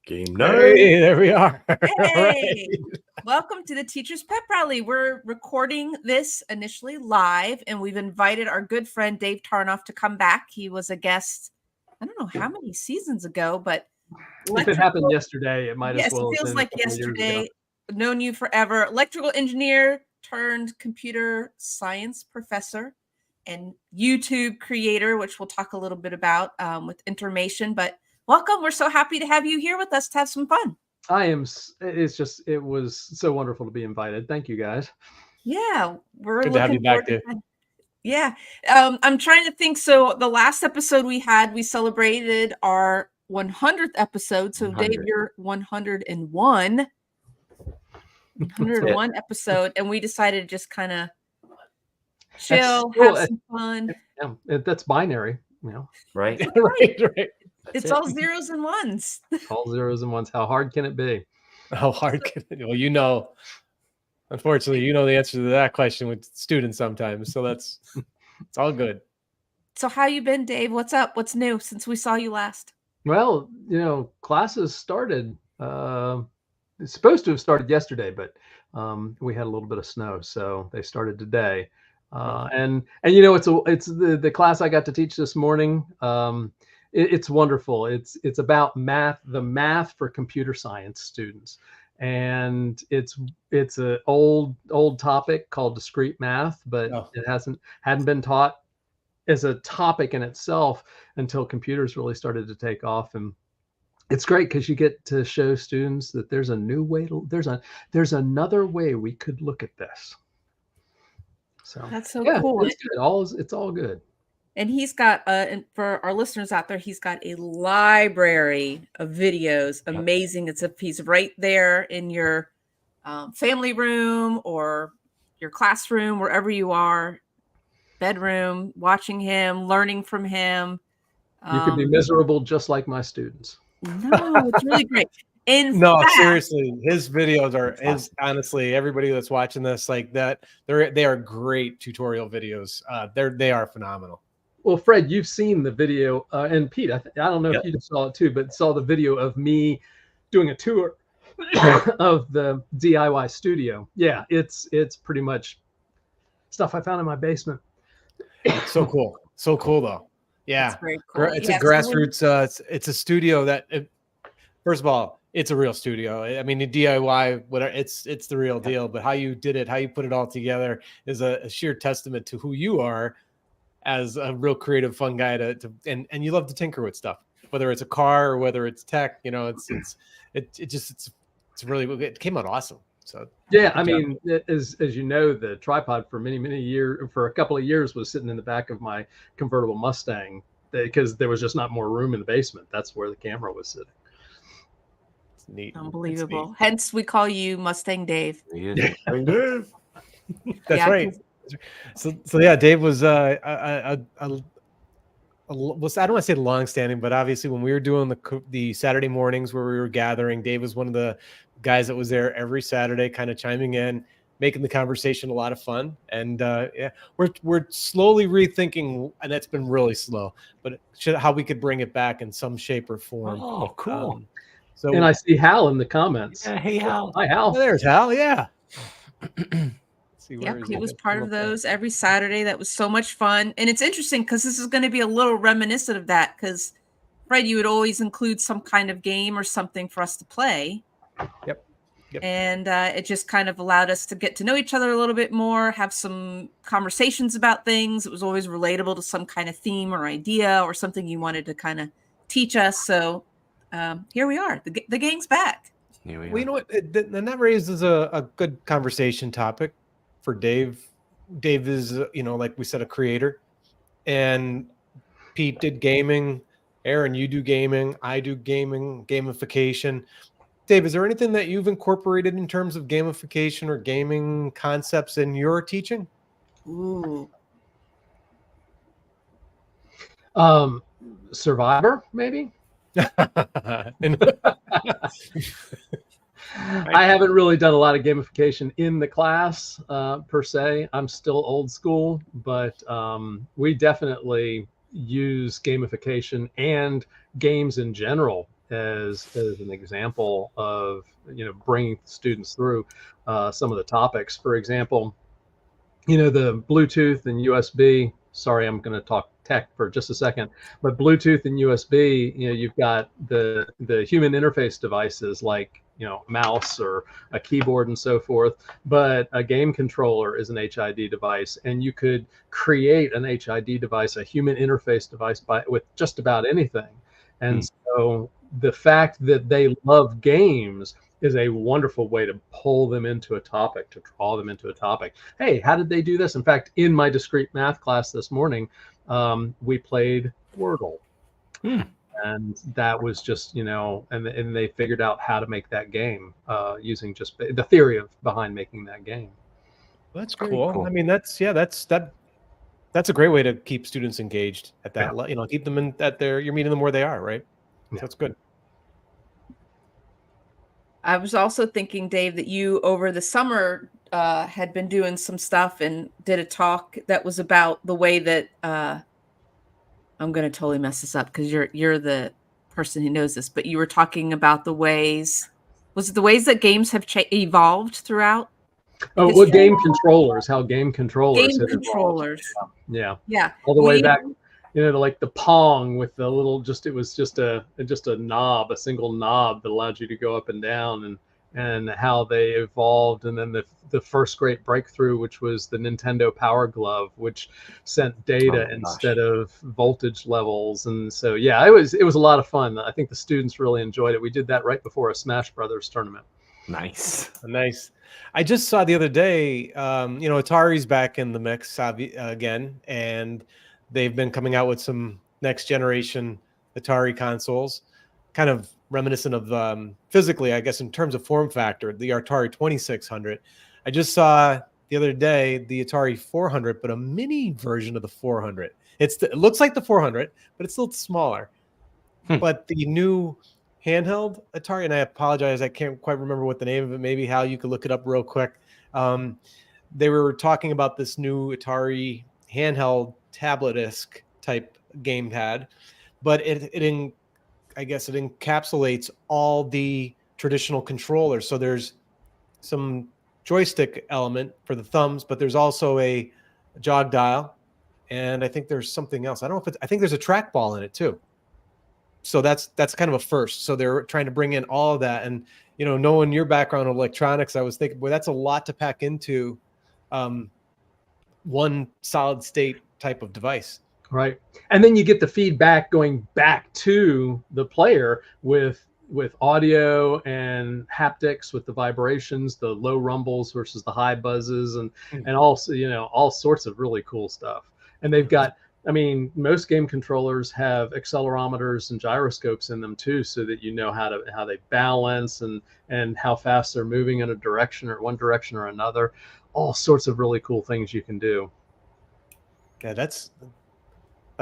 Game night. Hey, there we are. Hey, welcome to the Teachers Pep Rally. We're recording this initially live, and we've invited our good friend Dave Tarnoff to come back. He was a guest, I don't know how many seasons ago, but if it happened yesterday, it might as well. Yes, it feels like yesterday. Known you forever. Electrical engineer turned computer science professor and YouTube creator, which we'll talk a little bit about with information. But welcome. We're so happy to have you here with us to have some fun. I am. It was so wonderful to be invited. Thank you, guys. Yeah, we're good to have you back, Dave. Yeah, I'm trying to think. So the last episode we celebrated our 100th episode. So 100. Dave, you're 101 episode, and we decided to just kind of chill, have some fun. Yeah, that's binary, you know. Right. right. It's all zeros and ones. All zeros and ones. How hard can it be? How hard can it be? Well, unfortunately, the answer to that question with students sometimes. So it's all good. So how you been, Dave? What's up? What's new since we saw you last? Well, classes started. It's supposed to have started yesterday, but we had a little bit of snow, so they started today. And it's the class I got to teach this morning. It's wonderful. It's about math, the math for computer science students, and it's an old topic called discrete math, but it hadn't been taught as a topic in itself until computers really started to take off. And it's great because you get to show students that there's a new way there's another way we could look at this. So that's so cool. It's good. It's all good. And he's got, and for our listeners out there, he's got a library of videos. Amazing. It's a piece right there in your family room or your classroom, wherever you are, bedroom, watching him, learning from him. You could be miserable just like my students. No, it's really great. Seriously, his videos honestly, everybody that's watching this like that, they are great tutorial videos. They are phenomenal. Well, Fred, you've seen the video, and Pete, I don't know if you saw it too, but saw the video of me doing a tour of the DIY studio. Yeah, it's pretty much stuff I found in my basement. So cool though. Yeah, that's very cool. It's a grassroots. It's a studio that, first of all, it's a real studio. I mean, the DIY, whatever, it's the real deal. But how you did it, how you put it all together, is a sheer testament to who you are as a real creative, fun guy and you love to tinker with stuff, whether it's a car or whether it's tech. It's really, it came out awesome. So yeah, I mean, as you know, the tripod for many years, for a couple of years, was sitting in the back of my convertible Mustang because there was just not more room in the basement. That's where the camera was sitting. It's neat. Unbelievable. Neat. Hence, we call you Mustang Dave. Dave. That's right. So yeah, Dave was I don't want to say long-standing, but obviously when we were doing the Saturday mornings where we were gathering, Dave was one of the guys that was there every Saturday, kind of chiming in, making the conversation a lot of fun. And we're slowly rethinking, and that's been really slow, but how we could bring it back in some shape or form. Oh, cool. And I see Hal in the comments. Yeah, hey Hal. Hi Hal. Oh, there's Hal. Yeah. Yep, he was part of those every Saturday. That was so much fun. And it's interesting because this is going to be a little reminiscent of that, because Fred, you would always include some kind of game or something for us to play. Yep. And it just kind of allowed us to get to know each other a little bit more, have some conversations about things. It was always relatable to some kind of theme or idea or something you wanted to kind of teach us. So here we are. The gang's back. Here we are. Well, you know what? And that raises a good conversation topic for Dave. Dave is, like we said, a creator, and Pete did gaming. Aaron, you do gaming. I do gaming, gamification. Dave, is there anything that you've incorporated in terms of gamification or gaming concepts in your teaching? Ooh. Survivor, maybe. I haven't really done a lot of gamification in the class per se. I'm still old school, but we definitely use gamification and games in general as an example of bringing students through some of the topics. For example, the Bluetooth and USB. Sorry, I'm going to talk tech for just a second, but Bluetooth and USB, you've got the human interface devices like, mouse or a keyboard and so forth, but a game controller is an HID device, and you could create an HID device, a human interface device, with just about anything. And so the fact that they love games is a wonderful way to pull them into a topic, to draw them into a topic. Hey, how did they do this? In fact, in my discrete math class this morning, we played Wordle. And that was just, and they figured out how to make that game using just the theory behind making that game. That's cool. I mean, that's a great way to keep students engaged at that, keep them you're meeting them where they are, right? Yeah. So that's good. I was also thinking, Dave, that you over the summer had been doing some stuff and did a talk that was about the way that I'm going to totally mess this up because you're the person who knows this, but you were talking about the ways that games have evolved throughout? Oh, well, game controllers, how game controllers. Yeah. All the way back, to like the Pong with the little, it was just a knob, a single knob that allowed you to go up and down, and how they evolved. And then the first great breakthrough, which was the Nintendo Power Glove, which sent data instead of voltage levels. And so, yeah, it was a lot of fun. I think the students really enjoyed it. We did that right before a Smash Brothers tournament. Nice. I just saw the other day, Atari's back in the mix again, and they've been coming out with some next generation Atari consoles, kind of reminiscent of physically, I guess, in terms of form factor, the Atari 2600. I just saw the other day the Atari 400, but a mini version of the 400. It looks like the 400, but it's still smaller. But the new handheld Atari, and I apologize, I can't quite remember what the name of it. Maybe Hal, you could look it up real quick. They were talking about this new Atari handheld tablet-esque type gamepad, but I guess it encapsulates all the traditional controllers. So there's some joystick element for the thumbs, but there's also a jog dial, and I think there's something else. I don't know if I think there's a trackball in it too. So that's kind of a first. So they're trying to bring in all of that, and knowing your background in electronics, I was thinking, boy, that's a lot to pack into one solid state type of device. Right. And then you get the feedback going back to the player with audio and haptics, with the vibrations, the low rumbles versus the high buzzes, and also, all sorts of really cool stuff. And they've got, most game controllers have accelerometers and gyroscopes in them too, so that how they balance and how fast they're moving in a direction, or one direction or another. All sorts of really cool things you can do. Yeah, that's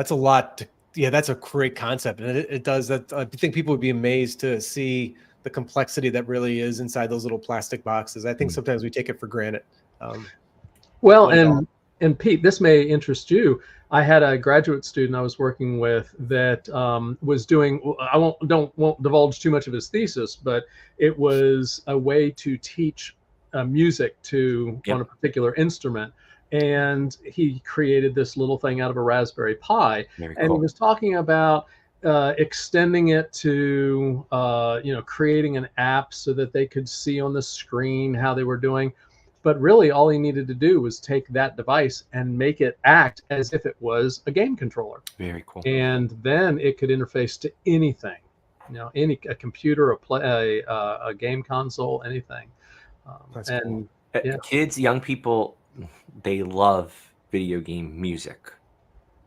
a lot. That's a great concept, and it does that. I think people would be amazed to see the complexity that really is inside those little plastic boxes. I think sometimes we take it for granted. And Pete, this may interest you. I had a graduate student I was working with that was doing. I won't divulge too much of his thesis, but it was a way to teach music to on a particular instrument. And he created this little thing out of a Raspberry Pi. Very cool. And he was talking about extending it to, creating an app so that they could see on the screen how they were doing. But really, all he needed to do was take that device and make it act as if it was a game controller. Very cool. And then it could interface to anything, a computer, a game console, anything. That's cool. Kids, young people, they love video game music.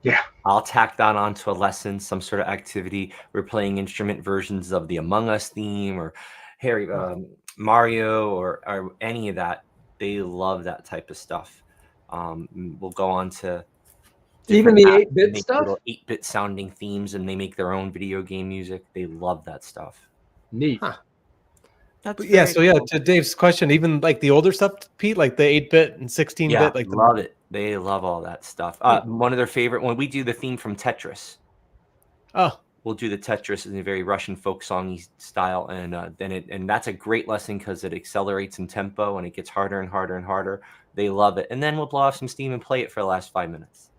Yeah. I'll tack that onto a lesson, some sort of activity. We're playing instrument versions of the Among Us theme or Mario or any of that. They love that type of stuff. We'll go on to even the 8-bit stuff, 8-bit sounding themes, and they make their own video game music. They love that stuff. Neat. Huh. To Dave's question, even like the older stuff, Pete, like the 8-bit and 16-bit, love it. They love all that stuff. One of their favorite, when we do the theme from Tetris. Oh, we'll do the Tetris in a very Russian folk songy style, and and that's a great lesson because it accelerates in tempo and it gets harder and harder and harder. They love it, and then we'll blow off some steam and play it for the last 5 minutes.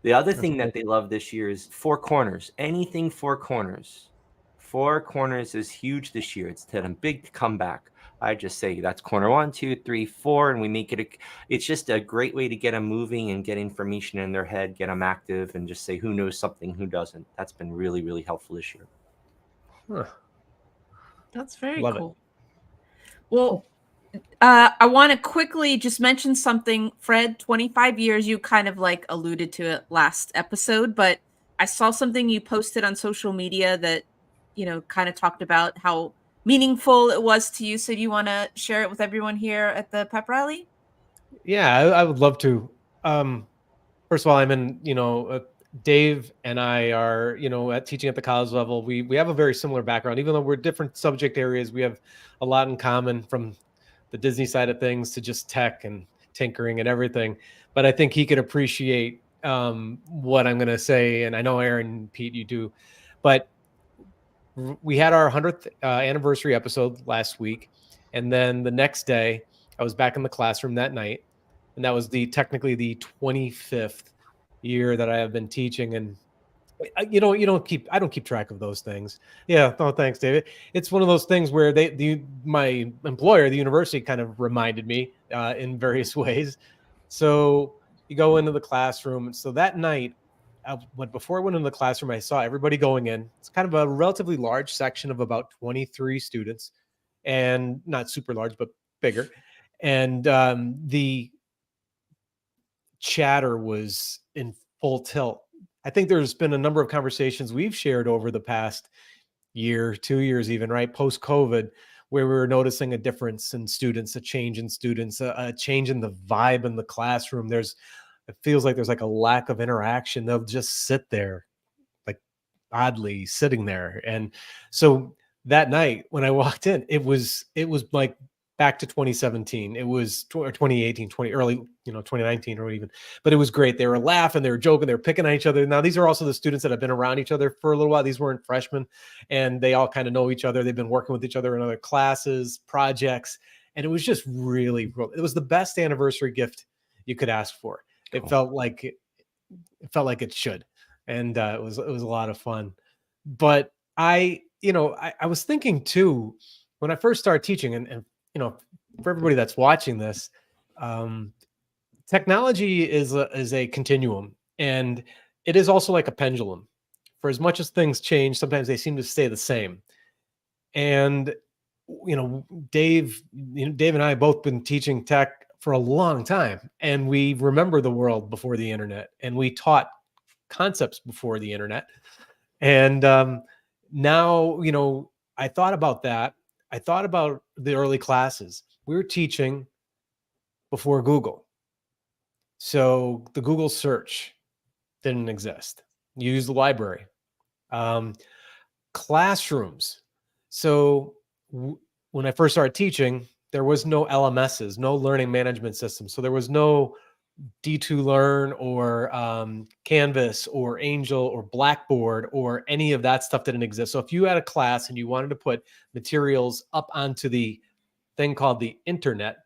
The other thing that they love this year is four corners. Anything four corners. Four corners is huge this year. It's had a big comeback. I just say that's corner 1, 2, 3, 4, and we make it. It's just a great way to get them moving and get information in their head, get them active, and just say who knows something, who doesn't. That's been really, really helpful this year. Huh. That's very Love cool. Well, I want to quickly just mention something. Fred, 25 years, you kind of like alluded to it last episode, but I saw something you posted on social media that, kind of talked about how meaningful it was to you. So do you want to share it with everyone here at the pep rally? Yeah, I would love to. First of all, I'm in, Dave and I are, at teaching at the college level. We have a very similar background, even though we're different subject areas. We have a lot in common, from the Disney side of things to just tech and tinkering and everything. But I think he could appreciate what I'm going to say. And I know Aaron and Pete, you do, but we had our 100th anniversary episode last week. And then the next day I was back in the classroom that night. And that was technically the 25th year that I have been teaching. And I don't keep track of those things. Yeah. No, thanks, David. It's one of those things where my employer, the university, kind of reminded me in various ways. So you go into the classroom. And so that night, before I went into the classroom, I saw everybody going in. It's kind of a relatively large section of about 23 students, and not super large, but bigger. And the chatter was in full tilt. I think there's been a number of conversations we've shared over the past year, 2 years even, right? Post-COVID, where we were noticing a difference in students, a change in students, a change in the vibe in the classroom. It feels like there's like a lack of interaction. They'll just sit there, like oddly sitting there. And so that night when I walked in, it was like back to 2017. It was 2018, early, 2019 or even, but it was great. They were laughing, they were joking, they were picking on each other. Now, these are also the students that have been around each other for a little while. These weren't freshmen, and they all kind of know each other. They've been working with each other in other classes, projects. And it was just it was the best anniversary gift you could ask for. It felt like it should. And it was a lot of fun. But I was thinking too, when I first started teaching, and for everybody that's watching this, technology is a continuum, and it is also like a pendulum. For as much as things change, sometimes they seem to stay the same. And Dave and I have both been teaching tech for a long time, and we remember the world before the internet, and we taught concepts before the internet. And now, I thought about that. I thought about the early classes. We were teaching before Google. So the Google search didn't exist. You use the library. Classrooms. So when I first started teaching, there was no LMSs, no learning management systems. So there was no D2Learn or Canvas or Angel or Blackboard or any of that stuff didn't exist. So if you had a class and you wanted to put materials up onto the thing called the internet,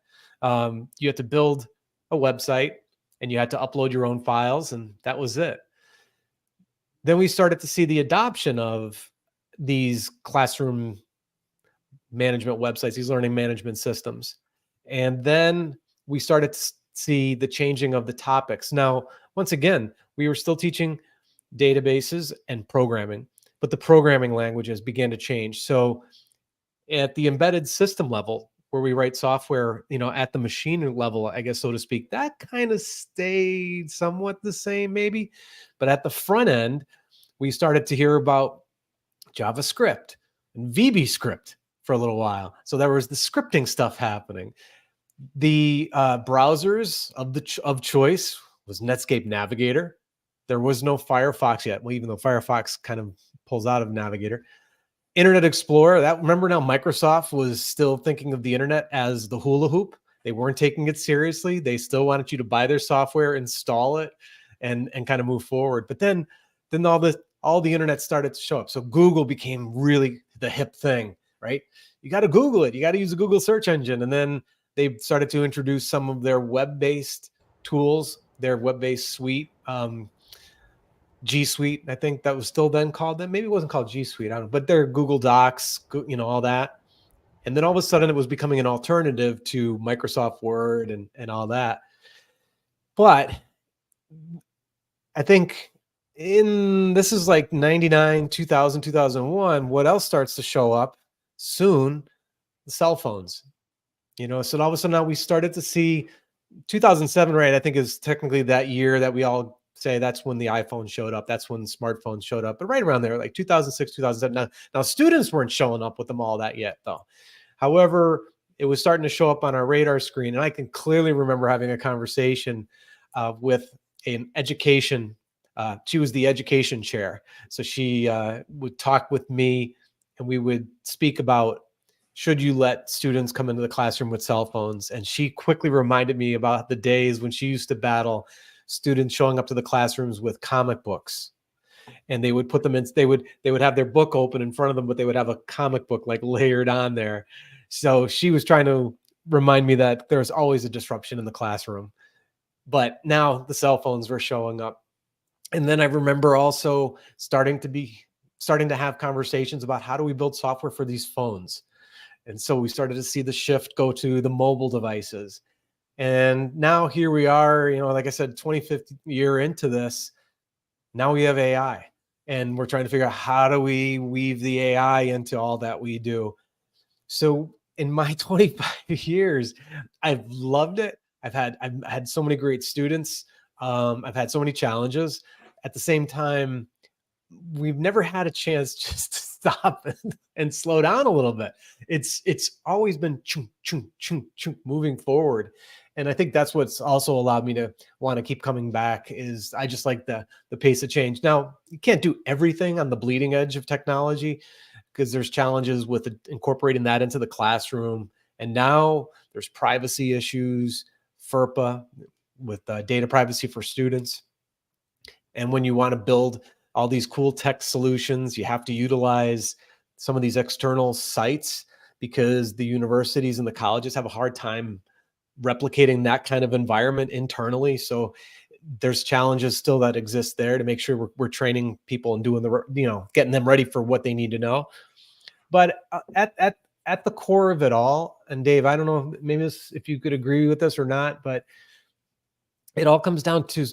you had to build a website and you had to upload your own files, and that was it. Then we started to see the adoption of these classroom management websites, these learning management systems. And then we started to see the changing of the topics. Now, once again, we were still teaching databases and programming, but the programming languages began to change. So at the embedded system level, where we write software, at the machine level, I guess, so to speak, that kind of stayed somewhat the same, maybe. But at the front end, we started to hear about JavaScript and VBScript for a little while. So there was the scripting stuff happening. The browsers of choice was Netscape Navigator. There was no Firefox yet. Well, even though Firefox kind of pulls out of Navigator. Internet Explorer, remember now Microsoft was still thinking of the internet as the hula hoop. They weren't taking it seriously. They still wanted you to buy their software, install it, and kind of move forward. But then all all the internet started to show up. So Google became really the hip thing, right? You got to Google it. You got to use a Google search engine. And then they started to introduce some of their web-based tools, their web-based suite, G Suite. I think that was still then called that. Maybe it wasn't called G Suite. I don't know, but they're Google Docs, all that. And then all of a sudden it was becoming an alternative to Microsoft Word and all that. But I think this is like 99, 2000, 2001. What else starts to show up soon? The cell phones. So all of a sudden now we started to see 2007, right? I think is technically that year that we all say that's when the iPhone showed up. That's when smartphones showed up. But right around there, like 2006, 2007. Now students weren't showing up with them all that yet, though. However, it was starting to show up on our radar screen. And I can clearly remember having a conversation with an education. She was the education chair. So she would talk with me and we would speak about, should you let students come into the classroom with cell phones? And she quickly reminded me about the days when she used to battle students showing up to the classrooms with comic books. And they would put them in, they would have their book open in front of them, but they would have a comic book like layered on there. So she was trying to remind me that there's always a disruption in the classroom. But now the cell phones were showing up. And then I remember also starting to have conversations about how do we build software for these phones. And so we started to see the shift go to the mobile devices. And now here we are, like I said, 25th year into this. Now we have AI and we're trying to figure out how do we weave the AI into all that we do. So in my 25 years, I've loved it. I've had so many great students. I've had so many challenges. At the same time, we've never had a chance just to stop and slow down a little bit. It's always been chung, chung, chung, chung, moving forward. And I think that's what's also allowed me to want to keep coming back is I just like the pace of change. Now, you can't do everything on the bleeding edge of technology because there's challenges with incorporating that into the classroom. And now there's privacy issues, FERPA with data privacy for students. And when you want to build all these cool tech solutions, you have to utilize some of these external sites because the universities and the colleges have a hard time replicating that kind of environment internally. So there's challenges still that exist there to make sure we're training people and doing getting them ready for what they need to know. But at the core of it all, and Dave, I don't know, maybe if you could agree with this or not, but it all comes down to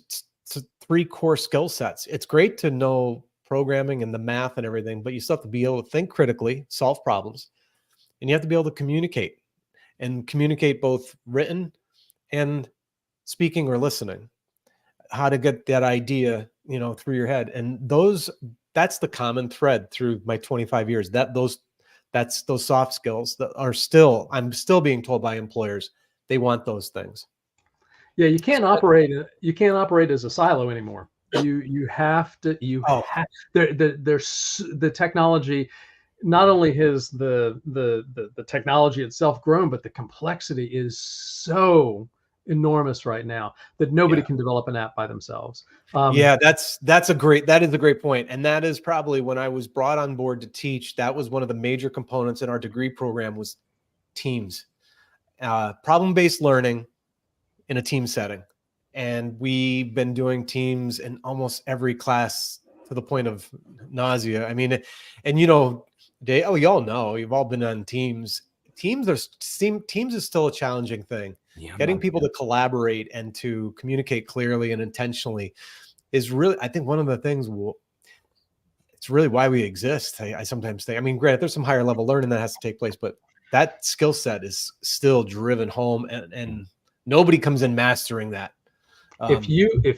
three core skill sets. It's great to know programming and the math and everything, but you still have to be able to think critically, solve problems, and you have to be able to communicate both written and speaking or listening, how to get that idea, through your head. And that's the common thread through my 25 years, that's those soft skills that I'm still being told by employers, they want those things. Yeah, you can't operate as a silo anymore. You have to. There's the technology. Not only has the technology itself grown, but the complexity is so enormous right now that nobody can develop an app by themselves. That is a great point. And that is probably when I was brought on board to teach, that was one of the major components in our degree program was teams, problem-based learning in a team setting. And we've been doing teams in almost every class to the point of nausea. I mean, and y'all know, you've all been on teams. Teams is still a challenging thing. Yeah, getting people to collaborate and to communicate clearly and intentionally is really, I think, one of the things. It's really why we exist. I sometimes think. I mean, granted, there's some higher level learning that has to take place, but that skill set is still driven home, and nobody comes in mastering that. If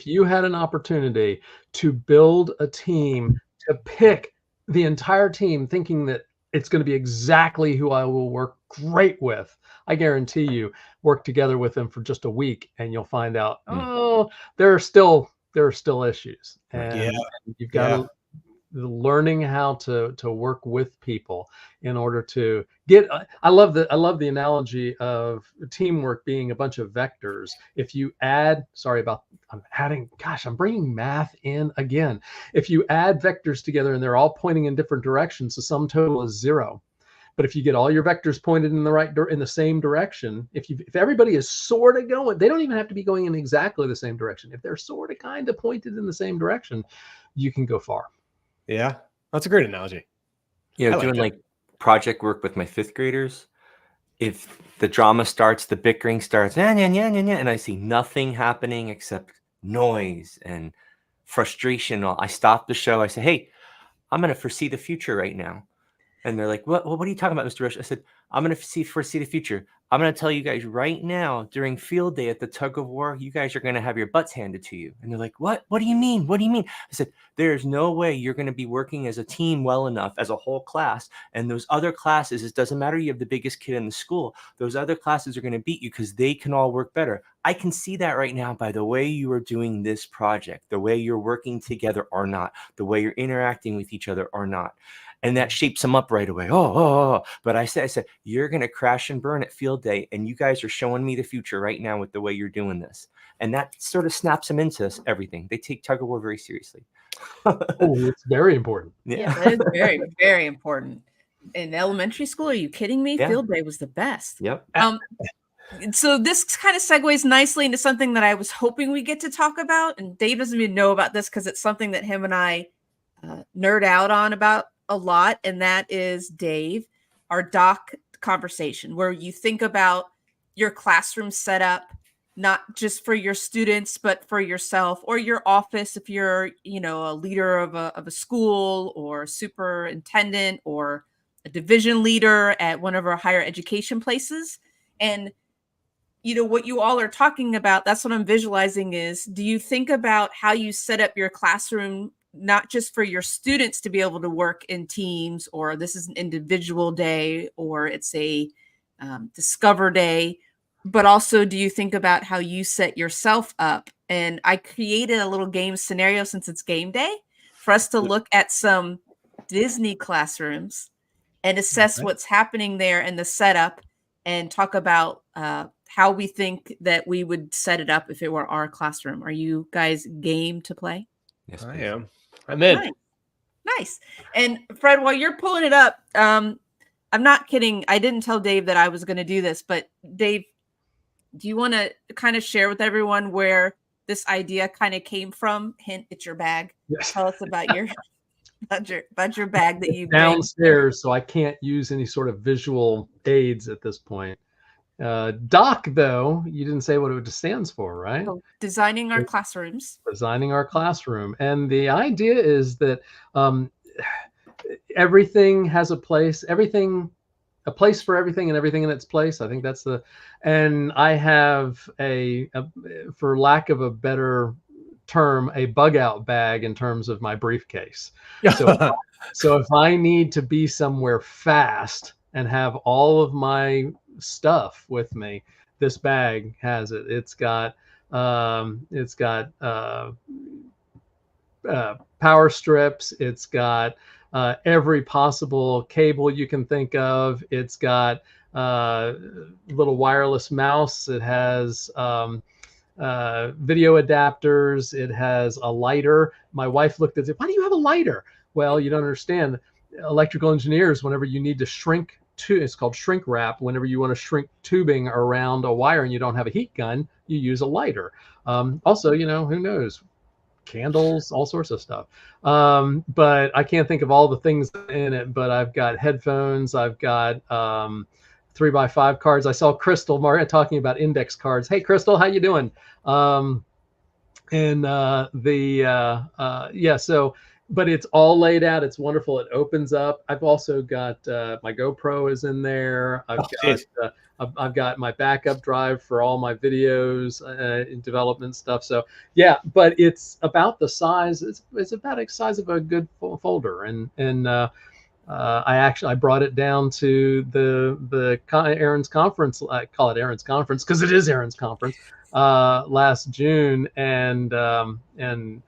you had an opportunity to build a team, to pick the entire team, thinking that it's going to be exactly who I will work great with, I guarantee you, work together with them for just a week, and you'll find out, there are still issues, and you've got to learning how to work with people in order to get. I love the analogy of teamwork being a bunch of vectors. If you add, I'm bringing math in again. If you add vectors together and they're all pointing in different directions, the sum total is 0. But if you get all your vectors pointed in the same direction, if everybody is sort of going, they don't even have to be going in exactly the same direction. If they're sort of kind of pointed in the same direction, you can go far. Yeah, that's a great analogy. Doing like project work with my 5th graders, if the drama starts, the bickering starts, and I see nothing happening except noise and frustration, I stop the show. I say, hey, I'm going to foresee the future right now. And they're like, what are you talking about, Mr. Rush? I said, I'm going to foresee the future. I'm going to tell you guys right now, during field day at the tug of war, you guys are going to have your butts handed to you. And they're like, what? What do you mean? What do you mean? I said, there's no way you're going to be working as a team well enough as a whole class. And those other classes, it doesn't matter you have the biggest kid in the school. Those other classes are going to beat you because they can all work better. I can see that right now by the way you are doing this project, the way you're working together or not, the way you're interacting with each other or not. And that shapes them up right away. But I said, you're going to crash and burn at field day. And you guys are showing me the future right now with the way you're doing this. And that sort of snaps them into everything. They take tug of war very seriously. It's very important. Yeah, that is very, very important. In elementary school, are you kidding me? Yeah. Field day was the best. Yep. So this kind of segues nicely into something that I was hoping we get to talk about. And Dave doesn't even know about this because it's something that him and I nerd out on about a lot, and that is, Dave, our doc conversation, where you think about your classroom setup, not just for your students, but for yourself or your office. If you're, a leader of a school or a superintendent or a division leader at one of our higher education places. And, what you all are talking about, that's what I'm visualizing is, do you think about how you set up your classroom, not just for your students to be able to work in teams, or this is an individual day, or it's a discover day, but also do you think about how you set yourself up? And I created a little game scenario, since it's game day, for us to look at some Disney classrooms and assess what's happening there in the setup, and talk about how we think that we would set it up if it were our classroom. Are you guys game to play? Yes, I please. am. I'm in. Nice. And Fred, while you're pulling it up, I'm not kidding. I didn't tell Dave that I was going to do this, but Dave, do you want to kind of share with everyone where this idea kind of came from? Hint, it's your bag. Yes. Tell us about your bag that you downstairs, so I can't use any sort of visual aids at this point. DOC, though, you didn't say what it stands for, right? So, designing our classrooms. Designing our classroom. And the idea is that everything has a place, a place for everything and everything in its place. I think that's and I have for lack of a better term, a bug out bag in terms of my briefcase. So if I need to be somewhere fast and have all of my stuff with me, this bag has it. It's got power strips. It's got every possible cable you can think of. It's got little wireless mouse. It has video adapters. It has a lighter. My wife looked at it. Why do you have a lighter? Well, you don't understand. Electrical engineers, whenever you need to shrink it's called shrink wrap. Whenever you want to shrink tubing around a wire and you don't have a heat gun, you use a lighter. Also, who knows? Candles, all sorts of stuff. But I can't think of all the things in it, but I've got headphones. I've got 3x5 cards. I saw Crystal Maria talking about index cards. Hey, Crystal, how you doing? But it's all laid out. It's wonderful. It opens up. I've also got my GoPro is in there. I've got my backup drive for all my videos and development stuff. So yeah, but it's about the size. It's about the size of a good folder, and I brought it down to the Aaron's conference. I call it Aaron's conference because it is Aaron's conference last June, and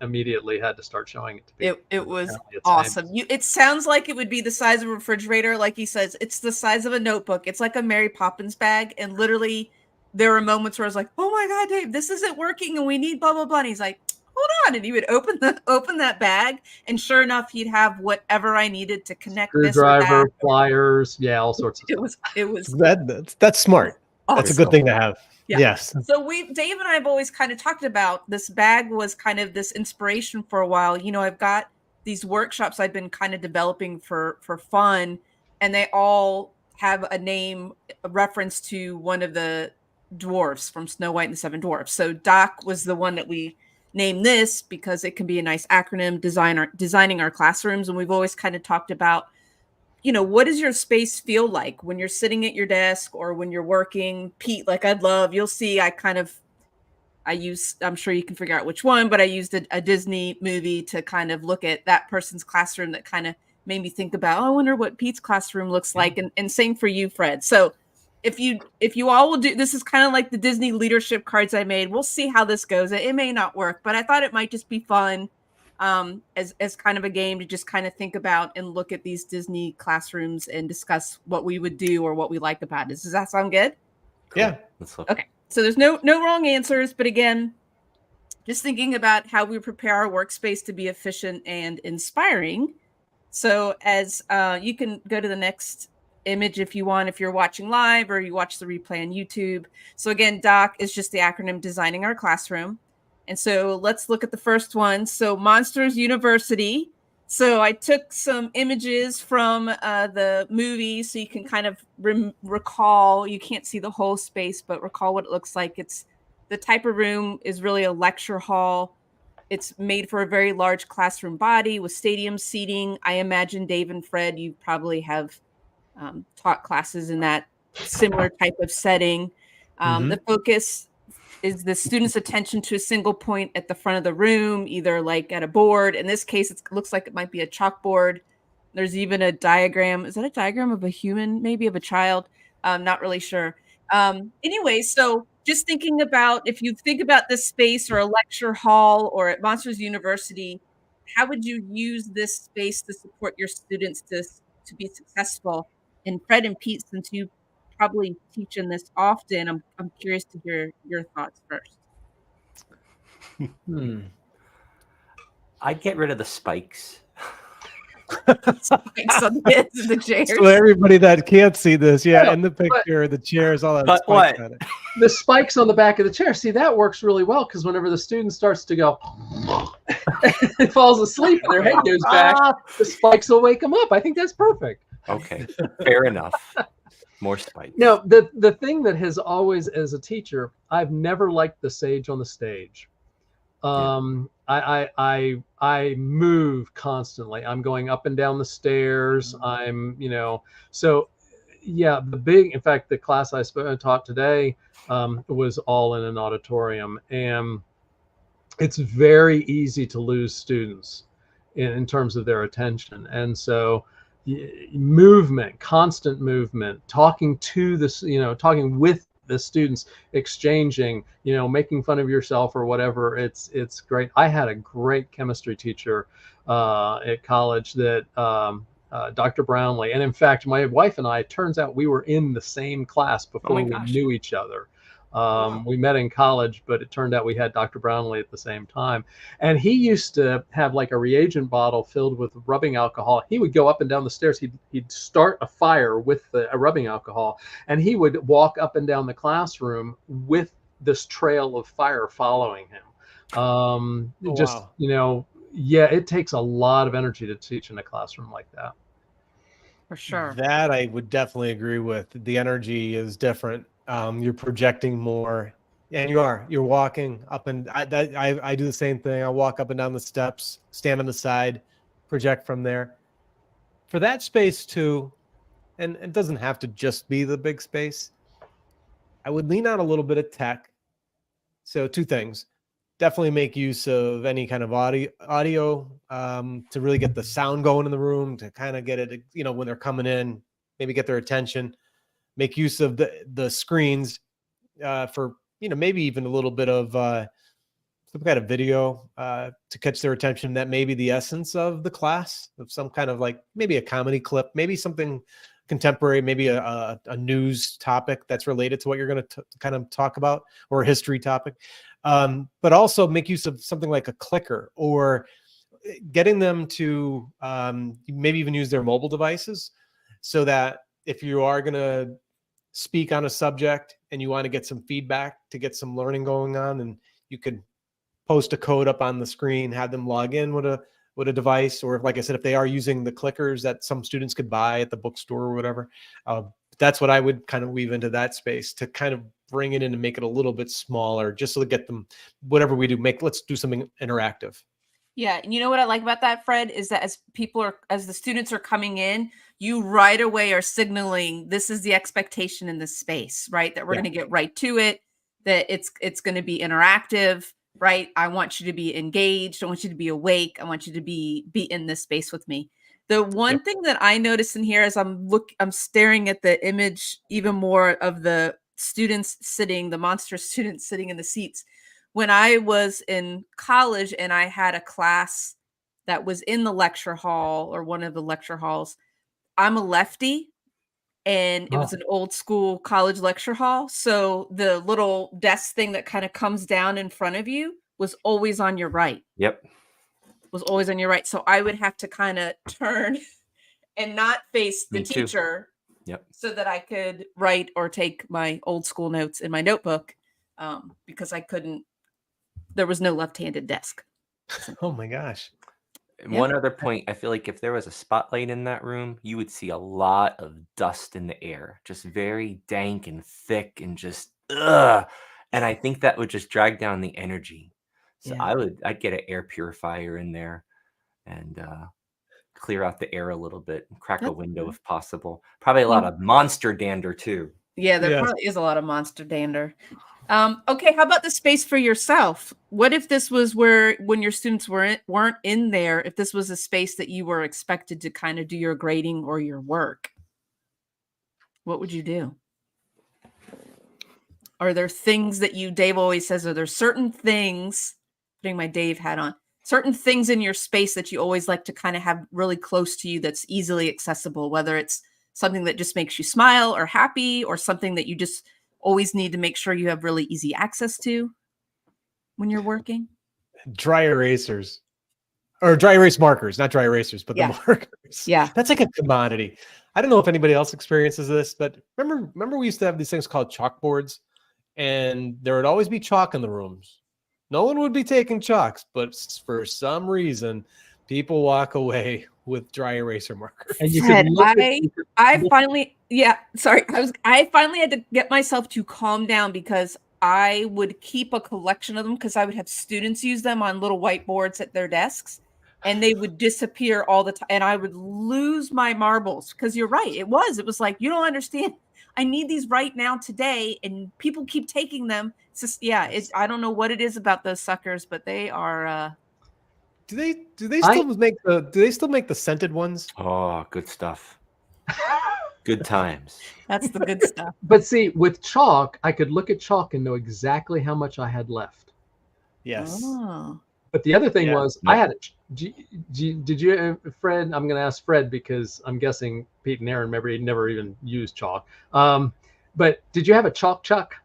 immediately had to start showing it to people. It was awesome. It sounds like it would be the size of a refrigerator, like he says. It's the size of a notebook. It's like a Mary Poppins bag, and literally there were moments where I was like, "Oh my God, Dave, this isn't working, and we need blah blah blah." And he's like, "Hold on," and he would open that bag, and sure enough, he'd have whatever I needed to connect this or screwdriver, that. pliers, yeah, all sorts of stuff. It was that's smart. awesome. That's a good thing to have. Yeah. Yes. So Dave and I have always kind of talked about this bag was kind of this inspiration for a while. You know, I've got these workshops I've been kind of developing for fun, and they all have a name, a reference to one of the dwarfs from Snow White and the Seven Dwarfs. So Doc was the one that we named this because it can be a nice acronym, designing our classrooms. And we've always kind of talked about, you know, what does your space feel like when you're sitting at your desk or when you're working? Pete, like you'll see, I'm sure you can figure out which one, but I used a Disney movie to kind of look at that person's classroom that kind of made me think about, I wonder what Pete's classroom looks like. And same for you, Fred. So if you all will do, this is kind of like the Disney leadership cards I made. We'll see how this goes. It may not work, but I thought it might just be fun as kind of a game to just kind of think about and look at these Disney classrooms and discuss what we would do or what we like about it. Does that sound good? Cool. Yeah. Okay. So there's no wrong answers, but again, just thinking about how we prepare our workspace to be efficient and inspiring. So as you can go to the next image if you want, if you're watching live or you watch the replay on YouTube. So again, DOC is just the acronym Designing Our Classroom. And so let's look at the first one. So Monsters University. So I took some images from the movie so you can kind of recall, you can't see the whole space, but recall what it looks like. It's the type of room is really a lecture hall. It's made for a very large classroom body with stadium seating. I imagine Dave and Fred, you probably have taught classes in that similar type of setting. The focus is the student's attention to a single point at the front of the room, either like at a board. In this case, it looks like it might be a chalkboard. There's even a diagram. Is that a diagram of a human, maybe of a child? Not really sure. Anyway, so just thinking about, if you think about this space or a lecture hall or at Monsters University, how would you use this space to support your students to be successful? And Fred and Pete, since you probably teach in this often, I'm curious to hear your thoughts first. I'd get rid of the spikes. Spikes on the ends of the chairs. So everybody that can't see this, in the picture, the chairs, all that. But spikes what? on it. The spikes on the back of the chair. See, that works really well because whenever the student starts to go, it falls asleep and their head goes back, the spikes will wake them up. I think that's perfect. Okay, fair enough. More spikes. No, the thing that has always, as a teacher, I've never liked the sage on the stage. I move constantly. I'm going up and down the stairs. I'm, so yeah, in fact, the class I taught today was all in an auditorium, and it's very easy to lose students in terms of their attention. And so movement, constant movement, talking to this, talking with the students, exchanging, making fun of yourself or whatever. It's great. I had a great chemistry teacher at college that Dr. Brownlee. And in fact, my wife and I, it turns out we were in the same class before we knew each other. We met in college, but it turned out we had Dr. Brownlee at the same time. And he used to have like a reagent bottle filled with rubbing alcohol. He would go up and down the stairs. He'd start a fire with a rubbing alcohol, and he would walk up and down the classroom with this trail of fire following him. It takes a lot of energy to teach in a classroom like that. For sure. That I would definitely agree with. The energy is different. You're projecting more, and you're walking up, and I do the same thing. I walk up and down the steps, stand on the side, project from there. For that space too, and it doesn't have to just be the big space, I would lean on a little bit of tech. So two things. definitely make use of any kind of audio to really get the sound going in the room, to kind of get it, when they're coming in, maybe get their attention. Make use of the screens for, maybe even a little bit of some kind of video to catch their attention. That may be the essence of the class, of some kind of like maybe a comedy clip, maybe something contemporary, maybe a news topic that's related to what you're going to kind of talk about, or a history topic. But also make use of something like a clicker, or getting them to maybe even use their mobile devices, so that if you are going to speak on a subject and you want to get some feedback, to get some learning going on, and you could post a code up on the screen, have them log in with a device, or like I said, if they are using the clickers that some students could buy at the bookstore or whatever, that's what I would kind of weave into that space, to kind of bring it in and make it a little bit smaller, just to get them, whatever we do, let's do something interactive. Yeah, and you know what I like about that, Fred, is that as the students are coming in, you right away are signaling this is the expectation in this space, right? That we're going to get right to it, that it's going to be interactive, right? I want you to be engaged. I want you to be awake. I want you to be in this space with me. The one thing that I notice in here, as I'm staring at the image even more of the monster students sitting in the seats. When I was in college and I had a class that was in the lecture hall, or one of the lecture halls, I'm a lefty, and it was an old school college lecture hall. So the little desk thing that kind of comes down in front of you was always on your right. Yep. Was always on your right. So I would have to kind of turn and not face the teacher. Yep. So that I could write or take my old school notes in my notebook, because there was no left-handed desk. Oh my gosh. One other point, I feel like if there was a spotlight in that room, you would see a lot of dust in the air, just very dank and thick and just ugh. And I think that would just drag down the energy. So I'd get an air purifier in there and clear out the air a little bit, and crack a window if possible. Probably a lot of monster dander too. Yeah, there probably is a lot of monster dander. Okay, how about the space for yourself? What if this was when your students weren't in there, if this was a space that you were expected to kind of do your grading or your work? What would you do? Are there things that Dave always says, are there certain things, putting my Dave hat on, certain things in your space that you always like to kind of have really close to you that's easily accessible, whether it's something that just makes you smile or happy, or something that you just always need to make sure you have really easy access to when you're working? Dry erasers, or dry erase markers, not dry erasers, but the markers. Yeah. That's like a commodity. I don't know if anybody else experiences this, but remember we used to have these things called chalkboards, and there would always be chalk in the rooms. No one would be taking chalks, but for some reason, people walk away with dry eraser markers. And you I finally had to get myself to calm down, because I would keep a collection of them, because I would have students use them on little whiteboards at their desks, and they would disappear all the time, and I would lose my marbles. Because you're right, it was like, you don't understand. I need these right now today, and people keep taking them. It's just, I don't know what it is about those suckers, but they are. Do they still make the scented ones? Oh, good stuff. Good times. That's the good stuff. But see, with chalk, I could look at chalk and know exactly how much I had left. Yes. Oh. But the other thing was, I had did you, Fred? I'm going to ask Fred, because I'm guessing Pete and Aaron never even used chalk. But did you have a chalk chuck?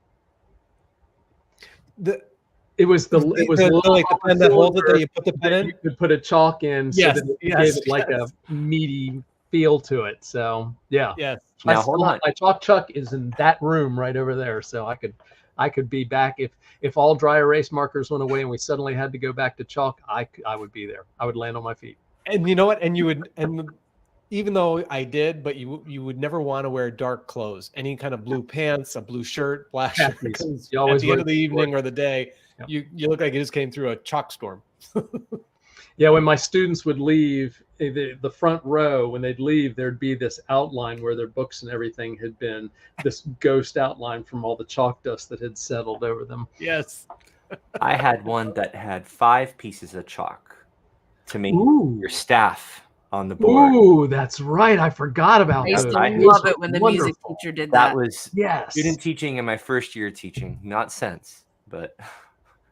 It was like the pen that holds it that you put the pen in. You could put a chalk in, so that it gave it like a meaty feel to it. So yeah. Yes. Now hold on. My chalk chuck is in that room right over there, so I could be back if all dry erase markers went away and we suddenly had to go back to chalk. I would be there. I would land on my feet. And you know what? And you would, and even though I did, but you would never want to wear dark clothes. Any kind of blue pants, a blue shirt, black shirt. At the end of the evening or the day, you look like you just came through a chalk storm. Yeah, when my students would leave the front row, when they'd leave, there'd be this outline where their books and everything had been, this ghost outline from all the chalk dust that had settled over them. Yes. I had one that had 5 pieces of chalk to make Ooh. your staff on the board. Ooh, that's right. I forgot about I used those. to I- love Those it when the were music wonderful. teacher did That that. was Yes. student teaching in my first year teaching, not since, but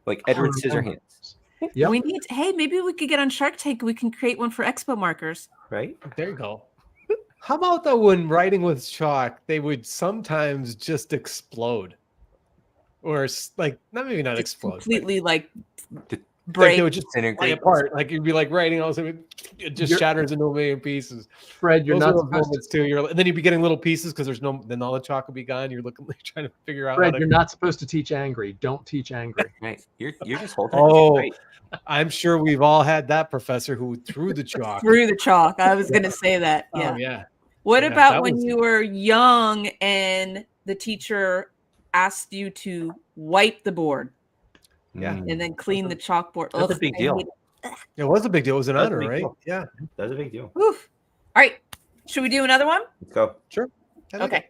like I Edward remember. Scissorhands, Yep. We need, hey, maybe we could get on Shark Tank. We can create one for expo markers. right? There you go. How about though when writing with chalk, they would sometimes just explode, or like maybe not Just explode, but, completely like Di- break. they would just fly Disintegrate. apart. Like you'd be like writing, all of a sudden it just You're- shatters into a million pieces. Fred, you're Those not are the supposed to. moments too. And then you'd be getting little pieces because there's no, then all the chalk will be gone. You're looking, trying to figure out how Fred, to. you're not supposed to teach angry. Don't teach angry. Right. You're just holding it. Oh, Right. I'm sure we've all had that professor who threw the chalk. Through the chalk. I was going to say that. Yeah. Oh yeah. What Yeah, about that when was- you were young and the teacher asked you to wipe the board Yeah. Mm, and then clean the chalkboard? That's a Ugh, big I deal. hate it. It was a big deal. It was an That's a honor, big right? deal. Yeah. that's a big deal. Oof. All right. Should we do another one? Let's go. I think Okay.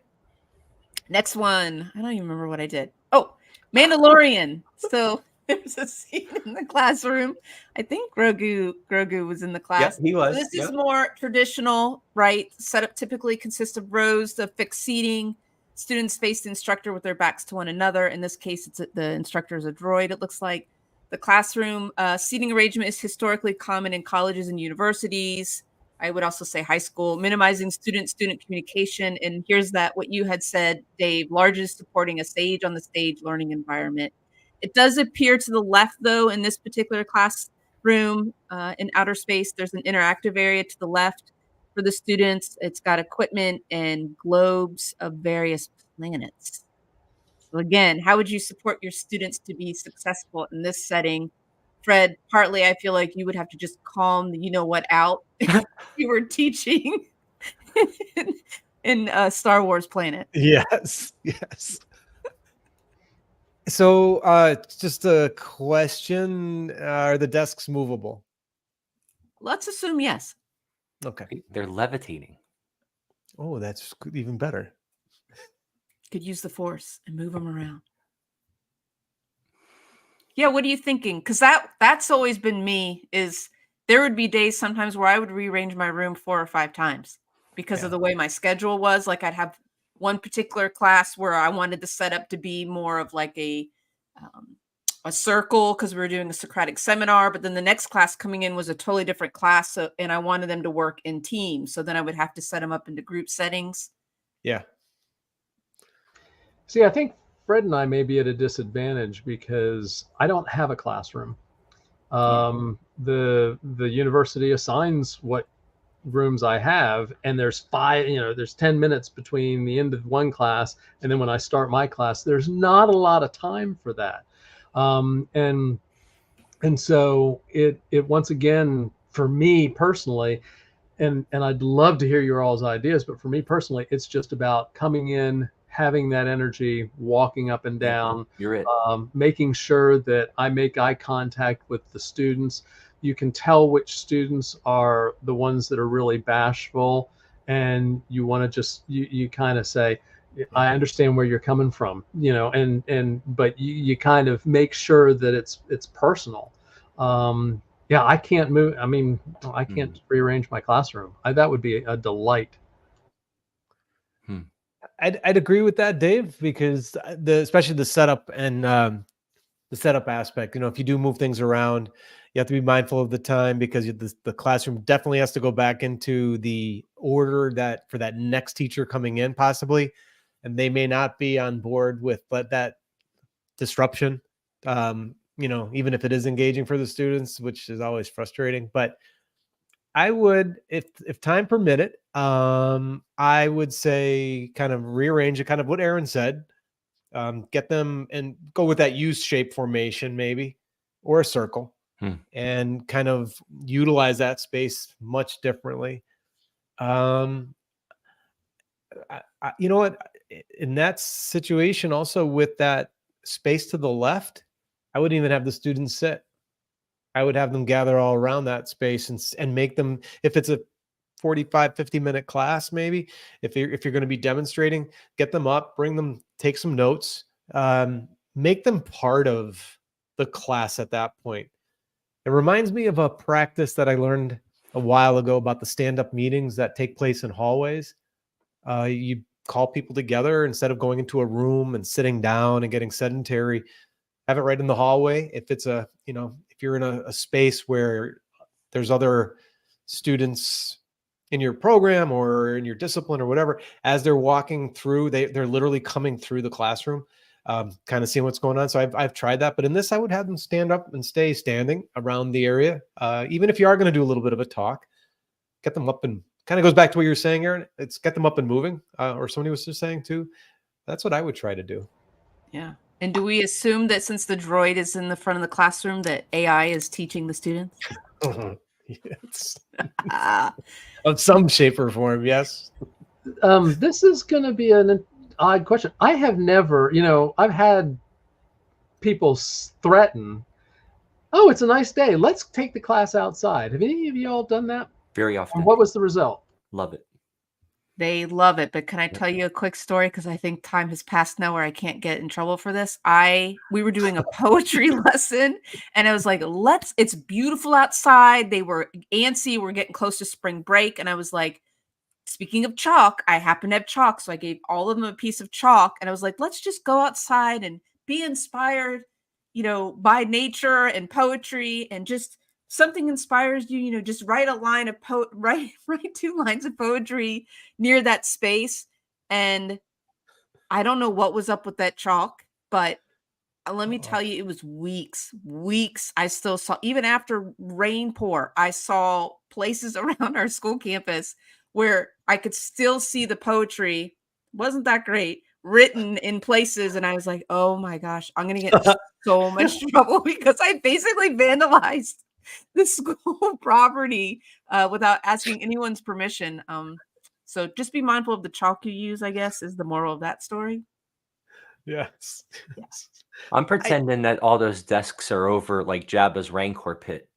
Next one. I don't even remember what I did. Oh, Mandalorian. So there's a scene in the classroom. I think Grogu was in the Yeah, class. he was. This is Yep. more traditional, right? Setup typically consists of rows of fixed seating. Students face the instructor with their backs to one another. In this case, the instructor is a droid, it looks like. The classroom seating arrangement is historically common in colleges and universities. I would also say high school, minimizing student-student communication. And here's what you had said, Dave, largely supporting a sage on the stage learning environment. It does appear to the left, though, in this particular classroom in outer space, there's an interactive area to the left for the students. It's got equipment and globes of various planets. So again, how would you support your students to be successful in this setting? Fred, partly I feel like you would have to just calm the you-know-what out if you were teaching in Star Wars planet. Yes. Yes. So just a question. Are the desks movable? Let's assume yes. Okay. They're levitating. Oh, that's even better. Could use the force and move them around. Yeah, what are you thinking? Because that's always been me, is there would be days sometimes where I would rearrange my room 4 or 5 times because of the way my schedule was. Like I'd have one particular class where I wanted the setup to be more of like a circle because we were doing a Socratic seminar, but then the next class coming in was a totally different class. So, and I wanted them to work in teams. So then I would have to set them up into group settings. Yeah. See, I think Fred and I may be at a disadvantage because I don't have a classroom. The university assigns what rooms I have, and there's 10 minutes between the end of one class and then when I start my class. There's not a lot of time for that. And so it once again, for me personally, and I'd love to hear your all's ideas, but for me personally, it's just about coming in, having that energy, walking up and down, You're it. making sure that I make eye contact with the students. You can tell which students are the ones that are really bashful, and you want to just you kind of say, I understand where you're coming from, but you kind of make sure that it's personal. Yeah, I can't move. I mean, I can't rearrange my classroom. That would be a delight. I'd agree with that, Dave, because especially the setup and the setup aspect. If you do move things around, you have to be mindful of the time because the classroom definitely has to go back into the order that for that next teacher coming in possibly, and they may not be on board with that disruption. Even if it is engaging for the students, which is always frustrating, but I would, if time permitted, I would say kind of rearrange it, kind of what Aaron said, get them and go with that U-shaped formation maybe, or a circle, and kind of utilize that space much differently. You know what? In that situation, also with that space to the left, I wouldn't even have the students sit. I would have them gather all around that space and make them, if it's a 45, 50-minute class, maybe if you're going to be demonstrating, get them up, bring them, take some notes, make them part of the class at that point. It reminds me of a practice that I learned a while ago about the stand-up meetings that take place in hallways. You call people together instead of going into a room and sitting down and getting sedentary. Have it right in the hallway. If it's if you're in a space where there's other students in your program or in your discipline or whatever, as they're walking through, they're literally coming through the classroom, kind of seeing what's going on. So I've tried that, but in this, I would have them stand up and stay standing around the area. Even if you are going to do a little bit of a talk, get them up, and kind of goes back to what you were saying, Aaron. It's get them up and moving, or somebody was just saying too. That's what I would try to do. Yeah. And do we assume that since the droid is in the front of the classroom, that AI is teaching the students? Yes. Of some shape or form, yes. This is going to be an odd question. I have never, I've had people threaten, "Oh, it's a nice day. Let's take the class outside." Have any of you all done that? Very often. And what was the result? Love it. They love it. But can I tell you a quick story? Because I think time has passed now where I can't get in trouble for this. We were doing a poetry lesson, and I was like, it's beautiful outside. They were antsy. We're getting close to spring break. And I was like, speaking of chalk, I happen to have chalk. So I gave all of them a piece of chalk. And I was like, let's just go outside and be inspired, by nature and poetry, and just something inspires you, just write a line of write 2 lines of poetry near that space. And I don't know what was up with that chalk, but let me tell you, it was weeks. I still saw, even after rain pour, I saw places around our school campus where I could still see the poetry. Wasn't that great? Written in places. And I was like, oh my gosh, I'm going to get so much trouble because I basically vandalized the school property without asking anyone's permission. So just be mindful of the chalk you use, I guess, is the moral of that story. Yes. I'm pretending that all those desks are over like Jabba's Rancor pit.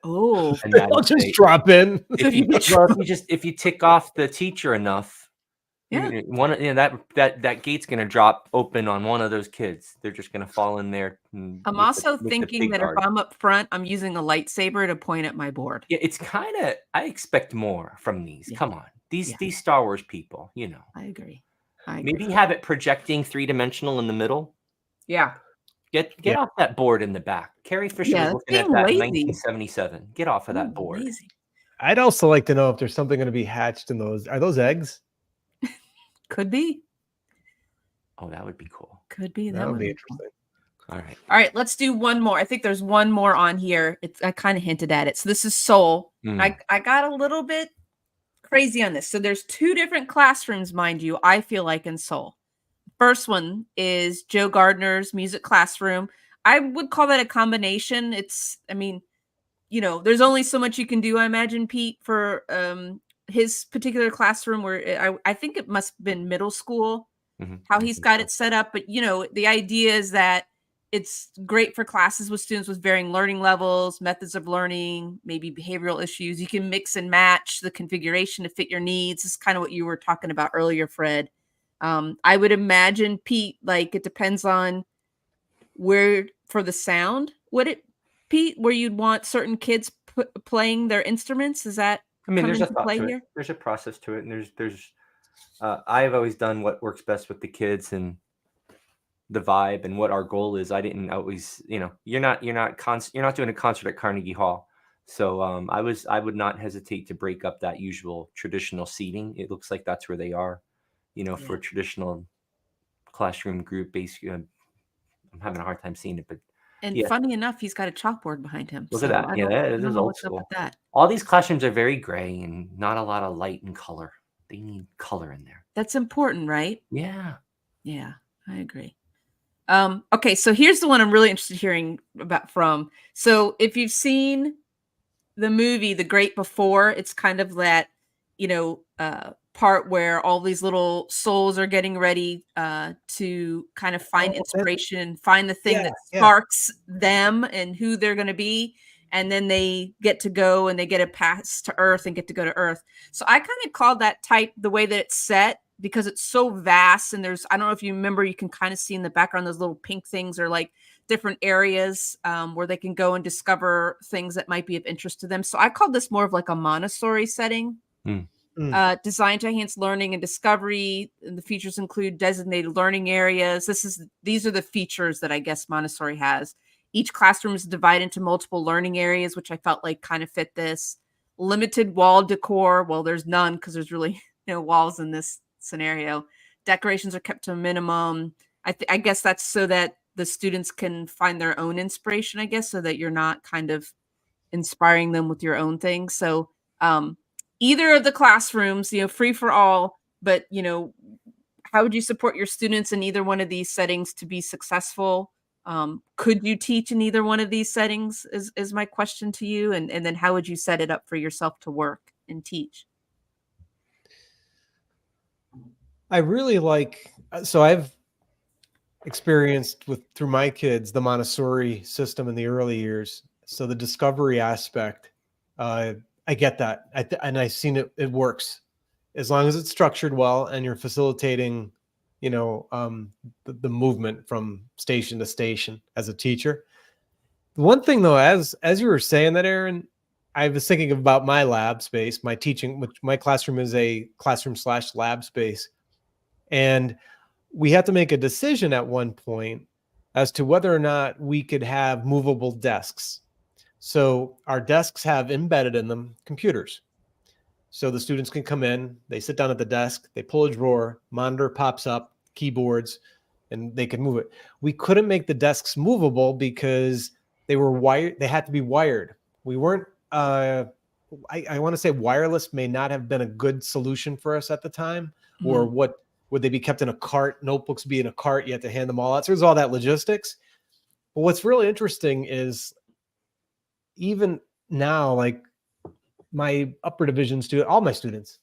Oh, And I'll just drop in. If you tick off the teacher enough, yeah, that gate's gonna drop open on one of those kids. They're just gonna fall in there. I'm also thinking that if I'm up front, I'm using a lightsaber to point at my board. Yeah, it's kind of. I expect more from these. Yeah. Come on, these Star Wars people. I agree. Maybe have it projecting 3-dimensional in the middle. Yeah. Get off that board in the back. Carrie Fisher was looking at that in 1977. Get off of that board. Lazy. I'd also like to know if there's something going to be hatched in those. Are those eggs? Could be. Oh, that would be cool. Could be. That would be interesting. Cool. All right. Let's do one more. I think there's one more on here. I kind of hinted at it. So this is Seoul. I got a little bit crazy on this. So there's 2 different classrooms, mind you, I feel like, in Seoul. First one is Joe Gardner's music classroom. I would call that a combination. There's only so much you can do, I imagine, Pete, for his particular classroom, where I think it must have been middle school, how he's got it set up. But, the idea is that it's great for classes with students with varying learning levels, methods of learning, maybe behavioral issues. You can mix and match the configuration to fit your needs. This is kind of what you were talking about earlier, Fred. I would imagine, Pete, like it depends on where for the sound. Would it, Pete, where you'd want certain kids playing their instruments? Is that there's a thought to it. There's a process to it, and there's I've always done what works best with the kids and the vibe and what our goal is. I didn't always, you're not doing a concert at Carnegie Hall, so I would not hesitate to break up that usual traditional seating. It looks like that's where they are, for a traditional classroom group. Basically, I'm having a hard time seeing it, but. And funny enough, he's got a chalkboard behind him. Look at that. Yeah, that is old school. All these classrooms are very gray and not a lot of light and color. They need color in there. That's important, right? Yeah. Yeah, I agree. Okay, so here's the one I'm really interested in hearing about from. So if you've seen the movie The Great Before, it's kind of that, part where all these little souls are getting ready to kind of find inspiration, find the thing that sparks them and who they're going to be. And then they get to go and they get a pass to Earth and get to go to Earth. So I kind of called that type, the way that it's set, because it's so vast, and there's, I don't know if you remember, you can kind of see in the background those little pink things are like different areas where they can go and discover things that might be of interest to them. So I call this more of like a Montessori setting. Designed to enhance learning and discovery. And the features include designated learning areas. These are the features that I guess Montessori has. Each classroom is divided into multiple learning areas, which I felt like kind of fit this. Limited wall decor. Well, there's none because there's really no walls in this scenario. Decorations are kept to a minimum. I guess that's so that the students can find their own inspiration, I guess, so that you're not kind of inspiring them with your own things. So either of the classrooms, free for all, but, how would you support your students in either one of these settings to be successful? Could you teach in either one of these settings is my question to you. And then how would you set it up for yourself to work and teach? I really like, so I've experienced through my kids, the Montessori system in the early years. So the discovery aspect, I get that. And I've seen it works as long as it's structured well and you're facilitating, the movement from station to station as a teacher. The one thing though, as you were saying that, Aaron, I was thinking about my lab space, my teaching, which my classroom is a classroom/lab space. And we had to make a decision at one point as to whether or not we could have movable desks. So our desks have embedded in them computers. So the students can come in, they sit down at the desk, they pull a drawer, monitor pops up, keyboards, and they can move it. We couldn't make the desks movable because they were wired. They had to be wired. We weren't, I want to say wireless may not have been a good solution for us at the time. Or would they be kept in a cart? Notebooks be in a cart. You have to hand them all out. So there's all that logistics. But what's really interesting is even now, like my upper division student, all my students,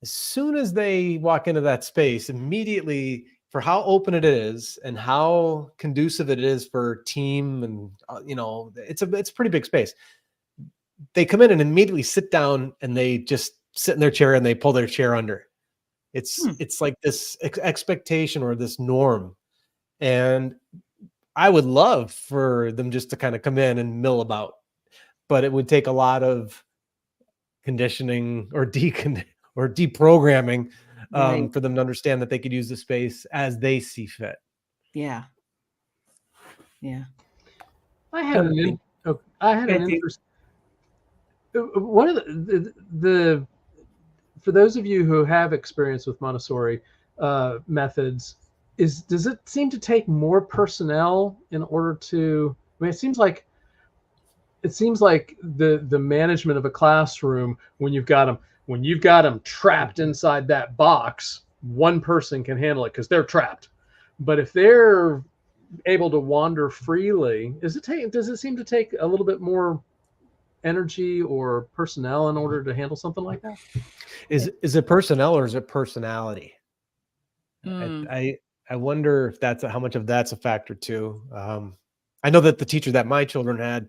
as soon as they walk into that space, immediately, for how open it is and how conducive it is for team, and it's a pretty big space. They come in and immediately sit down and they just sit in their chair and they pull their chair under. It's like this expectation or this norm. And I would love for them just to kind of come in and mill about, but it would take a lot of conditioning or deprogramming for them to understand that they could use the space as they see fit. Yeah. I had an interest. One of the for those of you who have experience with Montessori methods, does it seem to take more personnel in order to? I mean, it seems like the management of a classroom, when you've got them trapped inside that box, one person can handle it because they're trapped. But if they're able to wander freely, does it seem to take a little bit more energy or personnel in order to handle something like that? Is it personnel or is it personality? I wonder if how much of that's a factor too. I know that the teacher that my children had,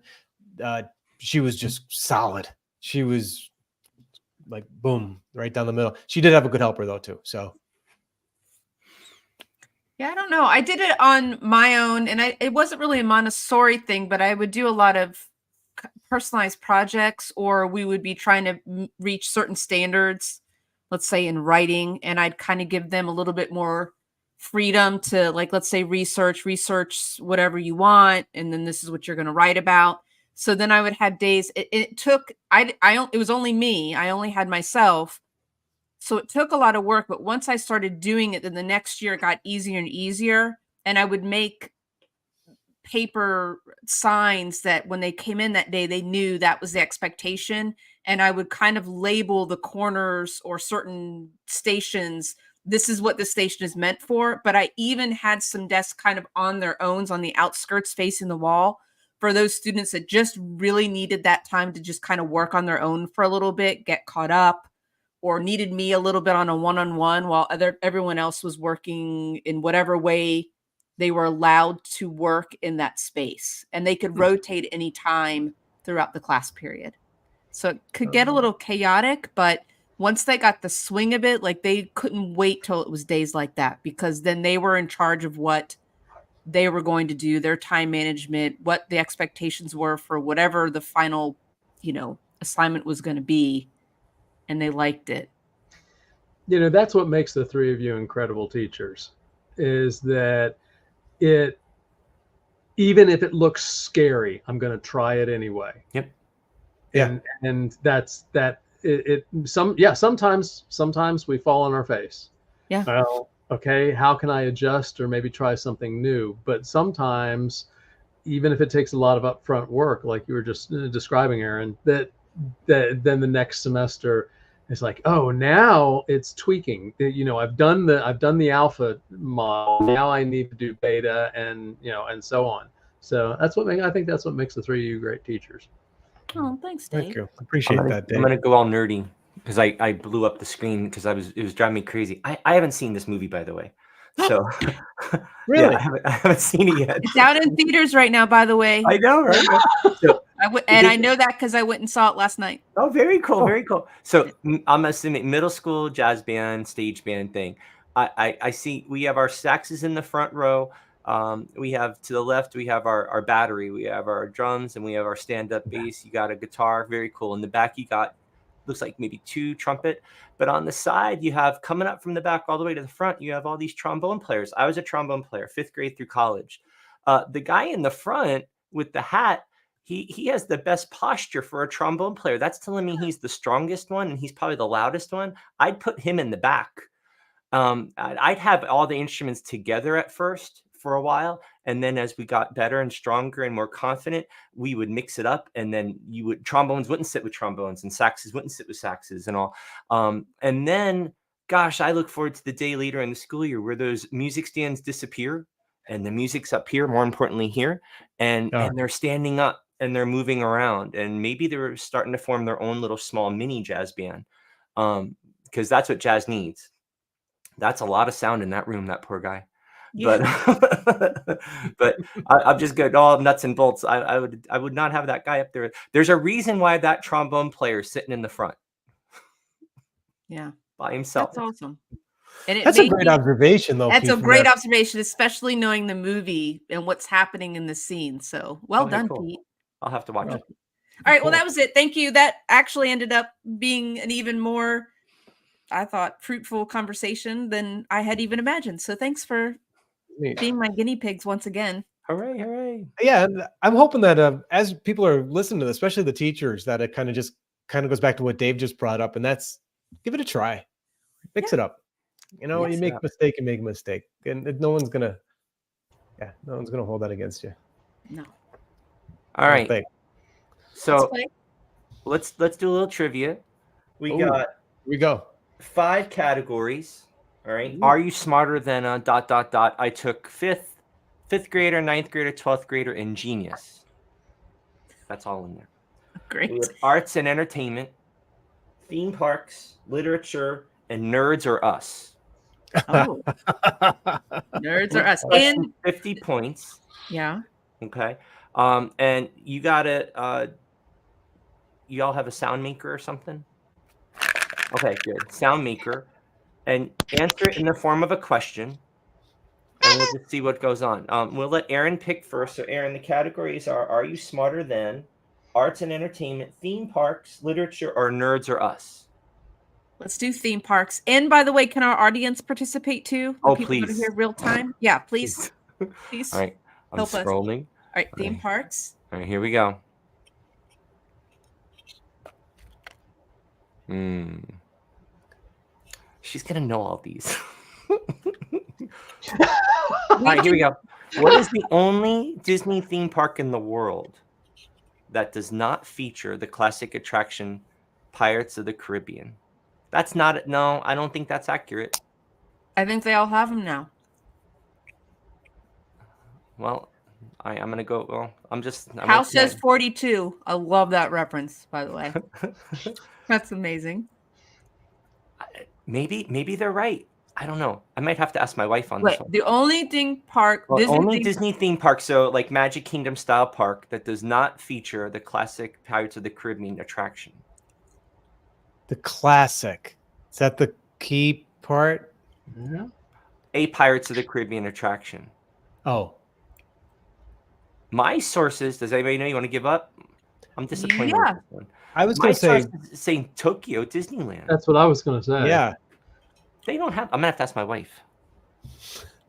she was just solid. She was like, boom, right down the middle. She did have a good helper though too. So. Yeah, I don't know. I did it on my own, and it wasn't really a Montessori thing, but I would do a lot of personalized projects, or we would be trying to reach certain standards, let's say in writing, and I'd kind of give them a little bit more freedom to, like, let's say research whatever you want, and then this is what you're going to write about. So then I would have days. It was only me. I only had myself. So it took a lot of work, but once I started doing it, then the next year it got easier and easier. And I would make paper signs that when they came in that day, they knew that was the expectation. And I would kind of label the corners or certain stations. This is what the station is meant for. But I even had some desks kind of on their own on the outskirts facing the wall for those students that just really needed that time to just kind of work on their own for a little bit, get caught up, or needed me a little bit on a one-on-one while everyone else was working in whatever way they were allowed to work in that space. And they could rotate any time throughout the class period. So it could get a little chaotic, but once they got the swing of it, like they couldn't wait till it was days like that, because then they were in charge of what they were going to do, their time management, what the expectations were for whatever the final, assignment was going to be. And they liked it. That's what makes the three of you incredible teachers, is that even if it looks scary, I'm going to try it anyway. Yep. Yeah. And that's that. Sometimes we fall on our face. Yeah. Well, okay, how can I adjust or maybe try something new? But sometimes, even if it takes a lot of upfront work, like you were just describing, Aaron, that then the next semester is like, oh, now it's tweaking. I've done the alpha model. Now I need to do beta, and so on. So I think that's what makes the three of you great teachers. Oh, thanks, Dave. Thank you. Appreciate that, Dave. I'm gonna go all nerdy because I blew up the screen because it was driving me crazy. I haven't seen this movie, by the way. So Really? yeah, I haven't seen it yet. It's out in theaters right now, by the way. I know, right? So, I know that because I went and saw it last night. oh, very cool, very cool. So I'm assuming middle school jazz band, stage band thing. I see we have our saxes in the front row. We have to the left, we have our battery, we have our drums, and we have our stand-up bass. You got a guitar, very cool. In the back, you got, looks like maybe 2 trumpet. But on the side, you have, coming up from the back all the way to the front, you have all these trombone players. I was a trombone player, 5th grade through college. The guy in the front with the hat, he has the best posture for a trombone player. That's telling me he's the strongest one, and he's probably the loudest one. I'd put him in the back. I'd have all the instruments together at first for a while, and then as we got better and stronger and more confident, we would mix it up, and then trombones wouldn't sit with trombones and saxes wouldn't sit with saxes and all. And then, gosh, I look forward to the day later in the school year where those music stands disappear and the music's up here, more importantly here, and they're standing up and they're moving around, and maybe they're starting to form their own little small mini jazz band, because that's what jazz needs. That's a lot of sound in that room, that poor guy. Yeah. But I'm just good. All nuts and bolts. I would not have that guy up there. There's a reason why that trombone player is sitting in the front. Yeah, by himself. That's awesome. And that's a great observation, though. That's a great observation, especially knowing the movie and what's happening in the scene. So well done, cool. Pete. I'll have to watch it. All right. Well, that was it. Thank you. That actually ended up being an even more, I thought, fruitful conversation than I had even imagined. So thanks for being my guinea pigs once again. Hooray, hooray. Yeah, and I'm hoping that as people are listening to this, especially the teachers, that it kind of goes back to what Dave just brought up, and that's give it a try. Mix it up. You make a mistake and make a mistake. And no one's gonna hold that against you. No. All right. So let's do a little trivia. We go. 5 categories. All right. Ooh. Are you smarter than ... I took 5th grader, 9th grader, 12th grader, and genius. That's all in there. Great. We have arts and entertainment, theme parks, literature, and nerds or us. Oh. Nerds or us. And 50 points. Yeah. Okay. And you gotta you all have a sound maker or something? Okay, good. Sound maker. And answer it in the form of a question. And we'll just see what goes on. We'll let Aaron pick first. So Aaron, the categories are you smarter than, arts and entertainment, theme parks, literature, or nerds or us? Let's do theme parks. And by the way, can our audience participate too? Oh, people please. Here real time? Yeah, please. Please. All right. I'm scrolling. All right, theme parks. All right, here we go. She's going to know all these. All right, here we go. What is the only Disney theme park in the world that does not feature the classic attraction Pirates of the Caribbean? That's not, no, I don't think that's accurate. I think they all have them now. Well, I'm going to go, well, House says 42. I love that reference, by the way. That's amazing. Maybe they're right. I don't know. I might have to ask my wife on this one. The only theme park, Disney theme park, so like Magic Kingdom style park that does not feature the classic Pirates of the Caribbean attraction. The classic. Is that the key part? Yeah. A Pirates of the Caribbean attraction. Oh, My sources, does anybody know? You want to give up? I'm disappointed Yeah. with this one. I was My going to say, sources is saying Tokyo Disneyland. That's what I was going to say. yeah. They don't have. I'm gonna have to ask my wife.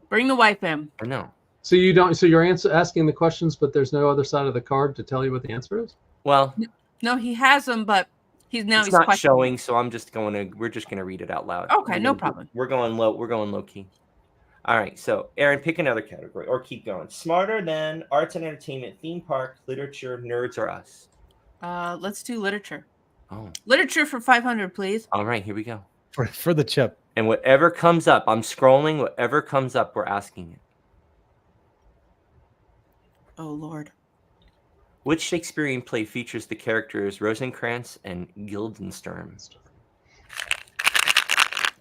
Bring the wife in. I know. So you don't. So you're asking the questions, but there's no other side of the card to tell you what the answer is. Well, No, he has them, but he's it's not showing, so I'm just going to. We're just going to read it out loud. Okay, no problem. We're going low. We're going low key. All right. So, Aaron, pick another category or keep going. Smarter than arts and entertainment, theme park, literature, nerds, or us. Let's do literature. Oh. Literature for 500, please. All right. Here we go. For the chip. And whatever comes up, I'm scrolling. Whatever comes up, we're asking it. Oh Lord. Which Shakespearean play features the characters Rosencrantz and Guildenstern?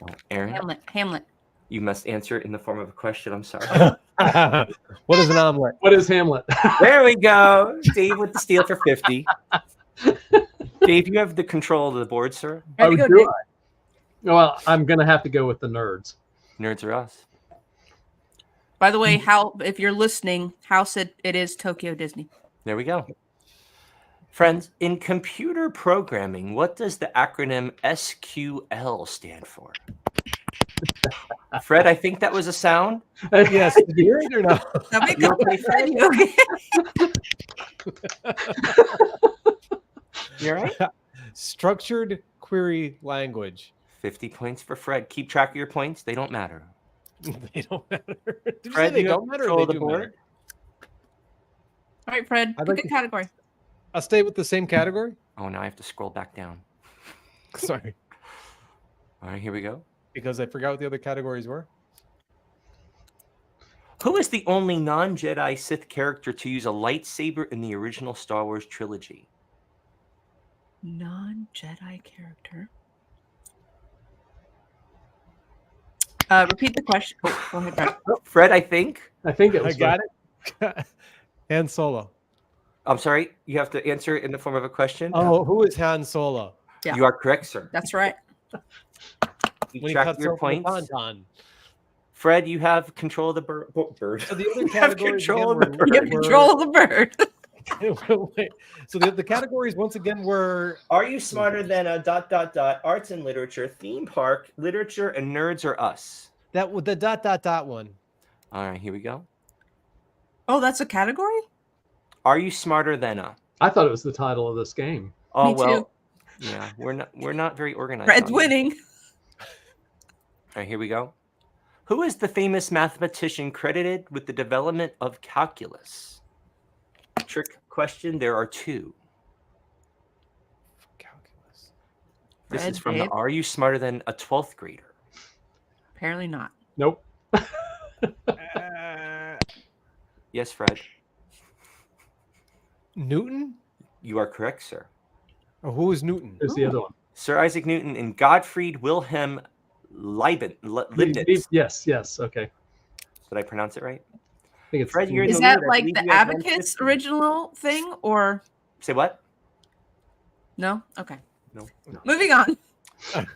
Oh, Aaron, Hamlet. you must answer it in the form of a question. I'm sorry. What is an omelet? What is Hamlet? There we go. Dave with the steal for 50. Dave, you have the control of the board, sir. Ready to Oh, go, do Dave? I? Well, I'm going to have to go with the nerds. Nerds are us. By the way, Hal, if you're listening, Hal said it is Tokyo Disney. There we go. Friends, in computer programming, what does the acronym SQL stand for? Fred, I think that was a sound. Yes. Did you hear it or no? That'd be You good. okay, Fred? You okay? You all right? Structured query language. 50 points for Fred. Keep track of your points. They don't matter. They don't matter. Did you say Fred, they you have don't matter control or of they the do board? matter? All right, Fred, I'd pick like a to- category. I'll stay with the same category. Oh, now I have to scroll back down. Sorry, All right, here we go. because I forgot what the other categories were. Who is the only non-Jedi Sith character to use a lightsaber in the original Star Wars trilogy? Non-Jedi character. Repeat the question. Oh, go ahead, Fred. Fred, I think. I think it I was. got it. Han Solo. I'm sorry, you have to answer it in the form of a question. Oh, who is Han Solo? Yeah. You are correct, sir. That's right. Keep When he track cuts of your open the points. tauntaun. Fred, you have control of the bird. So the other You have categories control again of the were- You have control of the bird. Wait, so the categories once again were Are you smarter than a ... arts and literature, theme park, literature, and nerds or us? that with the ... one. All right, here we go. Oh, that's a category? Are you smarter than a... I thought it was the title of this game. Oh, Me too. well, yeah, we're not very organized. Fred's on this. winning. All right, here we go. Who is the famous mathematician credited with the development of calculus? Trick question. There are two. Calculus. This Fred, is from Dave? the Are You Smarter Than a 12th Grader? Apparently not. Nope. Yes, Fred. Newton? You are correct, sir. Or who is Newton? There's the other one. Sir Isaac Newton and Gottfried Wilhelm Leibniz. Yes. Okay. Did I pronounce it right? I think it's. Fred, you're in Is the that lead. I like believe the you have Abacus 150. original thing or Say what? no? Okay. No. Moving on.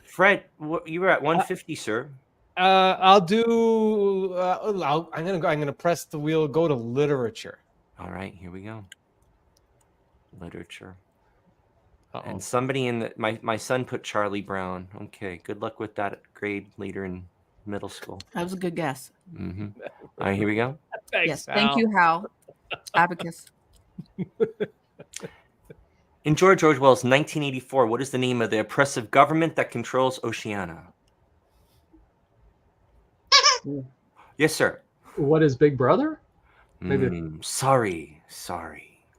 Fred, you were at 150, sir. I'll do. I'm gonna press the wheel. Go to literature. All right, here we go. Literature. Uh-oh. And somebody in the my son put Charlie Brown. Okay, good luck with that grade later in middle school. That was a good guess. Mm-hmm. All right, here we go. Thanks, Yes. Thank you, Hal. Abacus. In George Orwell's 1984, what is the name of the oppressive government that controls Oceania? Yes, sir. What is Big Brother? Maybe- Sorry.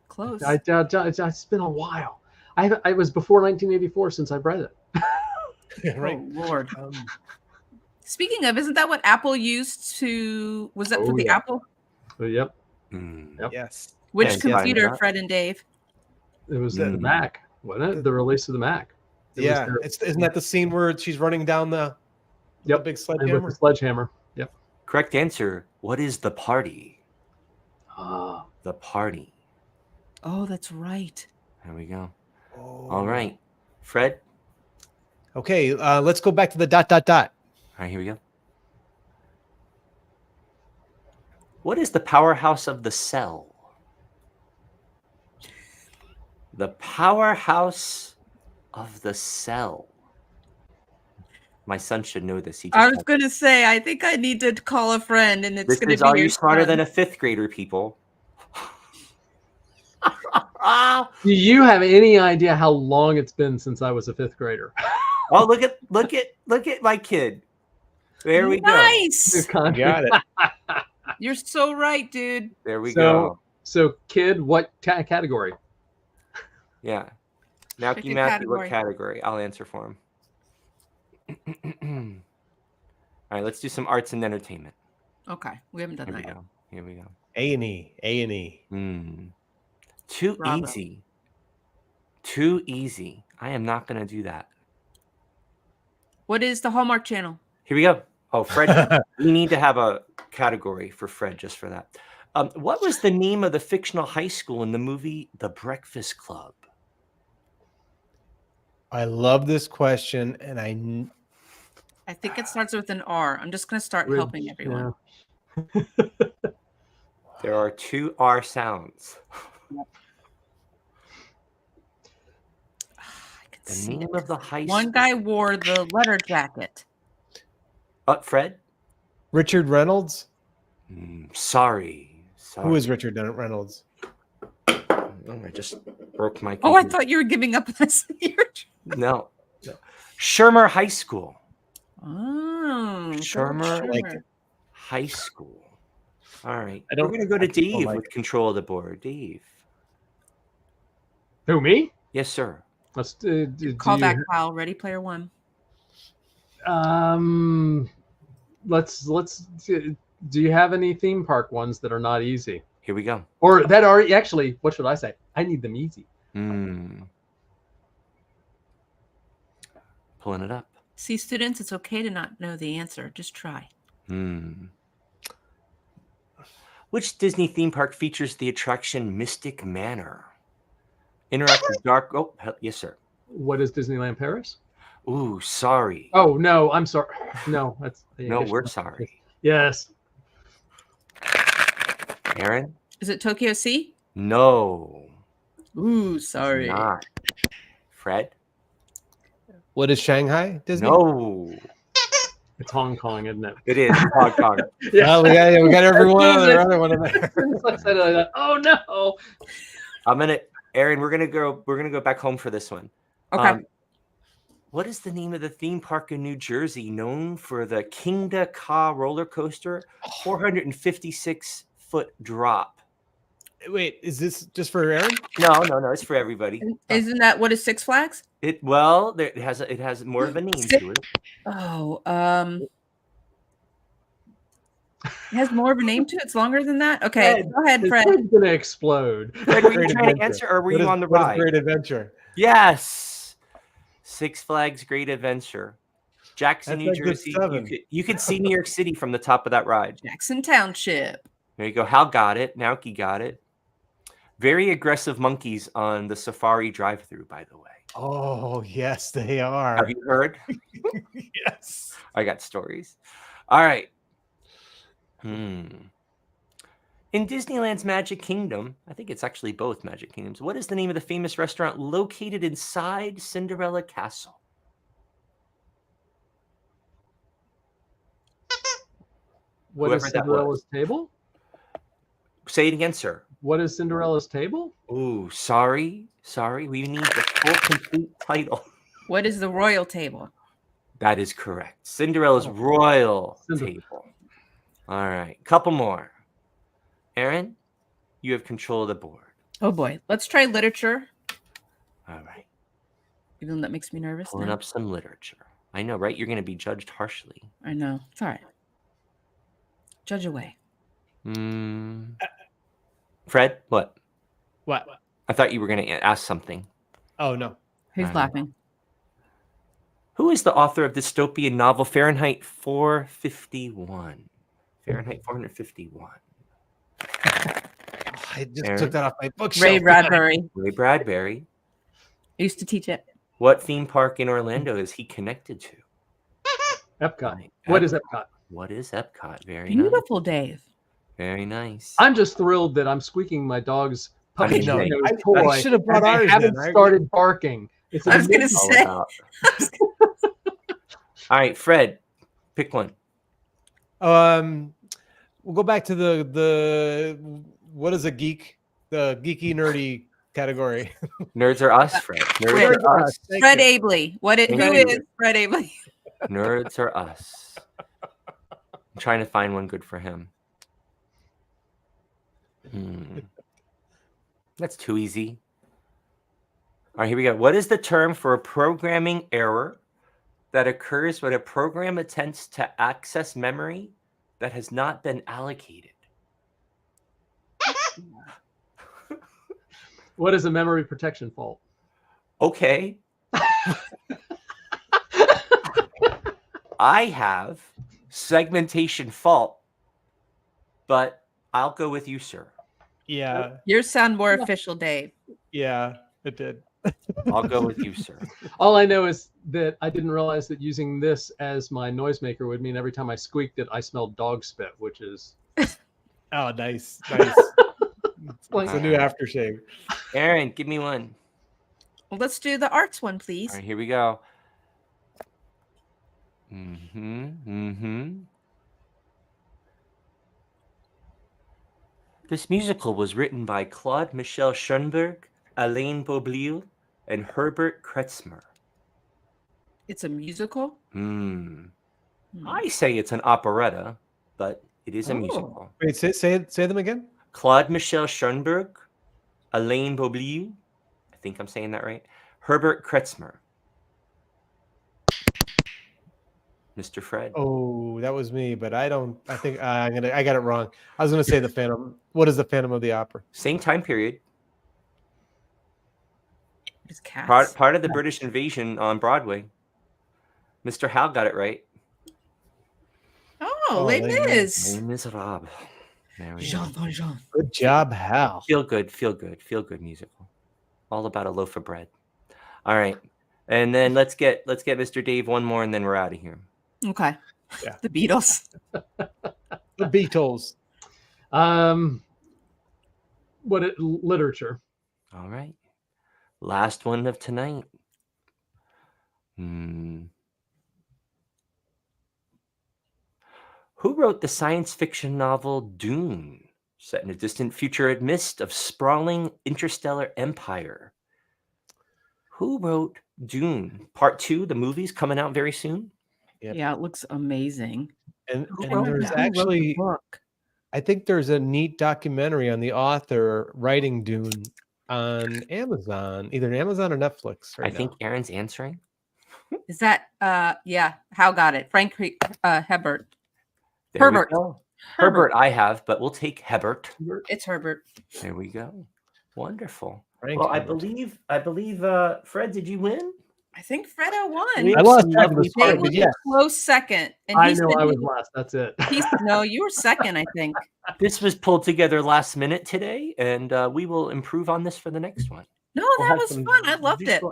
Close. It's been a while. I was before 1984 since I've read it. right. Oh, Lord. Um, Speaking of, isn't that what Apple used to? Was that for Oh, the yeah. Apple? But yep, Yes. Which Yeah, computer, yeah. Fred and Dave? it was the Mm. Mac, wasn't it? The release of the Mac. It was Yeah. their- Isn't that the scene where she's running down the Yep. big and with sledgehammer? the sledgehammer. Yep. Correct answer. What is the party? Ah, The party. Oh, that's right. There we go. Oh. All right. Fred, Okay, let's go back to the ... All right, here we go. What is the powerhouse of the cell? The powerhouse of the cell. My son should know this. I was going to say, I think I need to call a friend, and it's This going to is be Are your You Smarter son. Than a Fifth Grader, people? Do you have any idea how long it's been since I was a fifth grader? Oh, look at my kid. There we go. Nice. Got it. You're so right, dude. There we So- go. So, kid, what category? Yeah. Now, Pick you a Matthew, what category. category? I'll answer for him. All right, let's do some arts and entertainment. Okay, we haven't done Here we that yet. go. Here we go. A&E. A&E. Too Bravo. easy. Too easy. I am not going to do that. What is the Hallmark Channel? Here we go. Oh, Fred, we need to have a category for Fred just for that. What was the name of the fictional high school in the movie The Breakfast Club? I love this question, and I think it starts with an R. I'm just going to start helping everyone. Yeah. There are 2 R sounds. I can The see name it. of the high One school. guy wore the letter jacket. Fred? Richard Reynolds. Sorry. Who is Richard Reynolds? Oh, I just broke my Oh, I computer. thought you were giving up on us. No. Shermer High School. Oh, Shermer, like Shermer. High School. All right. I We're don't- going to go to I don't Dave like with control of the board. Dave. Who, me? Yes, sir. Let's Call back, Kyle. Ready, player one. Let's do you have any theme park ones that are not easy, Here we go. or that are actually, what should I say, I need them easy? Pulling it up. See, students, it's okay to not know the answer. Just try. Which Disney theme park features the attraction Mystic Manor? Interactive dark. Oh, yes, sir. What is Disneyland Paris? Ooh, sorry. Oh no, I'm sorry. No, that's No, we're sorry. Yes. Aaron? Is it Tokyo Sea? No. Ooh, it's sorry. Not. Fred? What is Shanghai? Disney? No. It's Hong Kong, isn't it? It is Hong Kong. Yeah. Oh, we got everyone on the other one in there. I said it like that. Oh no. Aaron, we're gonna go back home for this one. Okay. What is the name of the theme park in New Jersey known for the Kingda Ka roller coaster, 456-foot drop? Wait, is this just for Aaron? No, it's for everybody. Isn't that what is Six Flags? It has more of a name to it. Oh, it has more of a name to it. It's longer than that. Okay, Fred, go ahead, His Fred. head's gonna explode. Fred, were you Great trying to adventure. answer, or were What you is- on the what is ride? Great Adventure. Yes, Six Flags Great Adventure, Jackson, That's New like good Jersey. seven. You could see New York City from the top of that ride. Jackson Township. There you go. Hal got it. Naoki got it. Very aggressive monkeys on the Safari drive-through, by the way. Oh, yes, they are. Have you heard? Yes. I got stories. All right. In Disneyland's Magic Kingdom, I think it's actually both Magic Kingdoms. What is the name of the famous restaurant located inside Cinderella Castle? What is Whoever that was. Cinderella's table? Say it again, sir. What is Cinderella's table? Ooh, sorry. We need the full complete title. What is the royal table? That is correct. Cinderella's Royal Cinder- Table. All right. Couple more. Aaron, you have control of the board. Oh boy, let's try literature. All right. Even though that makes me nervous. Pulling now. up some literature. I know, right? You're going to be judged harshly. I know. It's all right. Judge away. Fred, what? What? I thought you were going to ask something. Oh, no. Who's I know. laughing? Who is the author of dystopian novel Fahrenheit 451? Fahrenheit 451. I just Aaron? took that off my bookshelf. Ray Bradbury. Ray Bradbury. I used to teach it. What theme park in Orlando is he connected to? Epcot. Right. What is Epcot? What is Epcot? Very nice. Beautiful, Dave. Very nice. I'm just thrilled that I'm squeaking my dog's puppy I know. nose I toy. should have brought and they ours. haven't Then. started barking. It's I was gonna amazing. All say. about. All right, Fred, pick one. We'll go back to the what is a geek? The geeky nerdy category. Nerds are us, Fred. Nerds Wait. are us. Thank Fred you. Abley. Who Thank you. is Fred Abley? Nerds are us. I'm trying to find one good for him. That's too easy. All right, here we go. What is the term for a programming error that occurs when a program attempts to access memory that has not been allocated? What is a memory protection fault? Okay. I have segmentation fault, but I'll go with you, sir. Yeah, Yours sound more official, Dave. yeah, it did. I'll go with you, sir. All I know is that I didn't realize that using this as my noisemaker would mean every time I squeaked it, I smelled dog spit, which is Oh, nice, nice. It's a new aftershave. Aaron, give me one. Well, let's do the arts one, please. All right, here we go. This musical was written by Claude Michel Schoenberg, Alain Boublil, and Herbert Kretzmer. It's a musical. I say it's an operetta, but it is a musical. Wait, say them again. Claude Michel Schoenberg, Alain Boublil, I think I'm saying that right, Herbert Kretzmer. Mr. Fred. Oh, that was me, but I think I got it wrong. I was gonna say the Phantom. What is the Phantom of the Opera? Same time period. It's cats. Part of the British invasion on Broadway. Mr. Hal got it right. Oh, Les Mis. Les Miserables. There we go. Jean Valjean. Good job, Hal. Feel good musical. All about a loaf of bread. All right. And then let's get Mr. Dave one more and then we're out of here. Okay. Yeah. The Beatles. The Beatles. Literature. All right. Last one of tonight. Who wrote the science fiction novel Dune, set in a distant future amidst of sprawling interstellar empire? Who wrote Dune? Part 2, the movie's coming out very soon. Yep. Yeah, it looks amazing. And wrote there's that? Who wrote the actually, book? I think there's a neat documentary on the author writing Dune on Amazon, either Amazon or Netflix. I think Aaron's answering. Is that yeah, Hal got it. Frank Herbert. There we Herbert. go. Herbert, I have, but we'll take Hebert. It's Herbert. There we go. Wonderful. Frank Well, Herbert. I believe, Fred, did you win? I think Fredo won. We- I lost Some track of the lovely score, Dave but was yeah. a close second. And I he know said I was he- last. That's it. No, you were second, I think. This was pulled together last minute today, and we will improve on this for the next one. No, We'll that have was some fun. I loved it.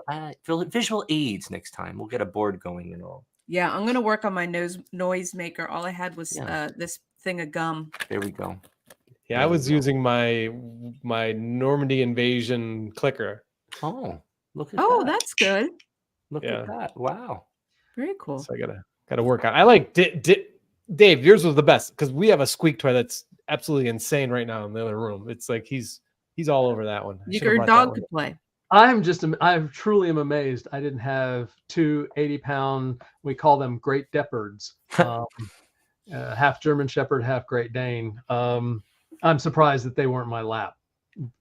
Visual aids next time. We'll get a board going and all. Yeah, I'm gonna work on my noise maker. All I had was Yeah. this thing of gum. There we go. Yeah, I was using my Normandy invasion clicker. Oh, look at Oh, that. that's good. Look Yeah. at that. Wow. Very cool. So I gotta work on. I like Dave. Yours was the best because we have a squeak toy that's absolutely insane right now in the other room. It's like he's all over that one. I should've Your brought that dog one. could play. I truly am amazed. I didn't have two 80-pound, we call them Great Deppards, half German Shepherd, half Great Dane. I'm surprised that they weren't my lap,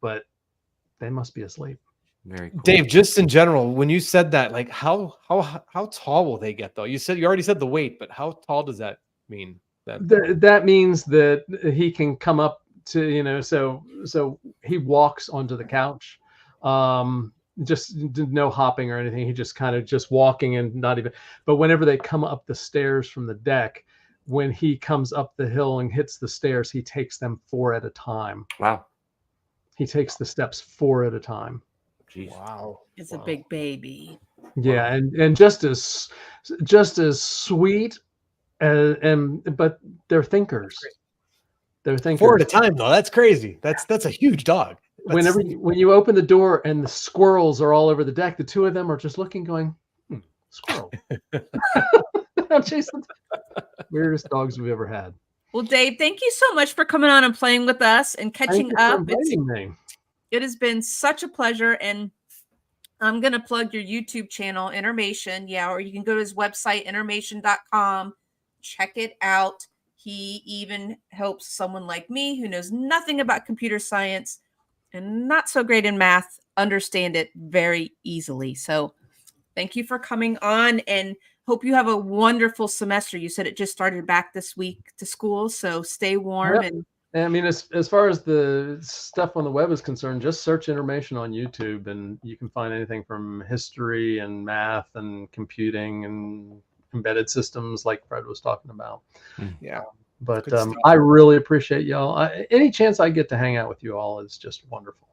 but they must be asleep. Very cool. Dave, just in general, when you said that, like how tall will they get though? You already said the weight, but how tall does that mean? That means that he can come up to, so he walks onto the couch. Just no hopping or anything. He just kind of just walking and not even, but whenever they come up the stairs from the deck, when he comes up the hill and hits the stairs, he takes them 4 at a time. Wow. He takes the steps 4 at a time. Jeez. Wow, It's a big baby. Yeah, and just as sweet, but they're thinkers. They're thinkers. 4 at a time, though. That's crazy. That's a huge dog. When you open the door and the squirrels are all over the deck, the two of them are just looking, going, squirrel. I'm chasing weirdest dogs we've ever had. Well, Dave, thank you so much for coming on and playing with us and catching up. It has been such a pleasure. And I'm going to plug your YouTube channel, Intermation. Yeah, or you can go to his website, intermation.com. Check it out. He even helps someone like me who knows nothing about computer science and not so great in math understand it very easily. So thank you for coming on, and hope you have a wonderful semester. You said it just started back this week to school, so stay warm. Yep. And I mean, as far as the stuff on the web is concerned, just search Intermation on YouTube and you can find anything from history and math and computing and embedded systems like Fred was talking about. Yeah. But I really appreciate y'all. Any chance I get to hang out with you all is just wonderful.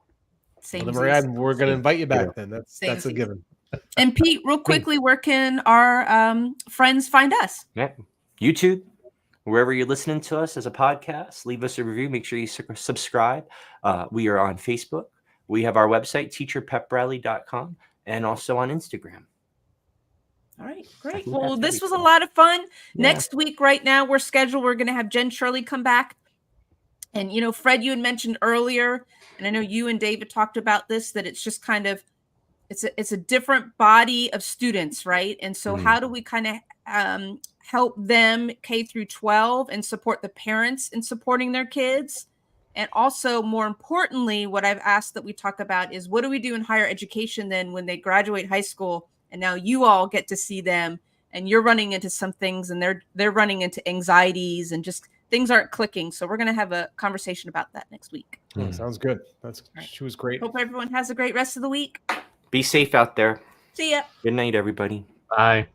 Well, we're going to invite you back then. That's a given. And Pete, real quickly, where can our friends find us? Yeah, YouTube, wherever you're listening to us as a podcast, leave us a review. Make sure you subscribe. We are on Facebook. We have our website, teacherpeprally.com, and also on Instagram. All right, great. Well, this was a lot of fun. Yeah. Next week, right now, we're going to have Jen Shirley come back. And, you know, Fred, you had mentioned earlier, and I know you and David talked about this, that it's just kind of, it's a different body of students, right? And so how do we kind of help them K through 12 and support the parents in supporting their kids? And also, more importantly, what I've asked that we talk about is what do we do in higher education then when they graduate high school and now you all get to see them and you're running into some things and they're running into anxieties and just things aren't clicking. So we're going to have a conversation about that next week. Sounds good. She was great. Hope everyone has a great rest of the week. Be safe out there. See ya. Good night, everybody. Bye.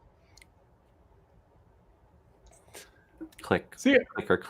Click. See ya. Click or click.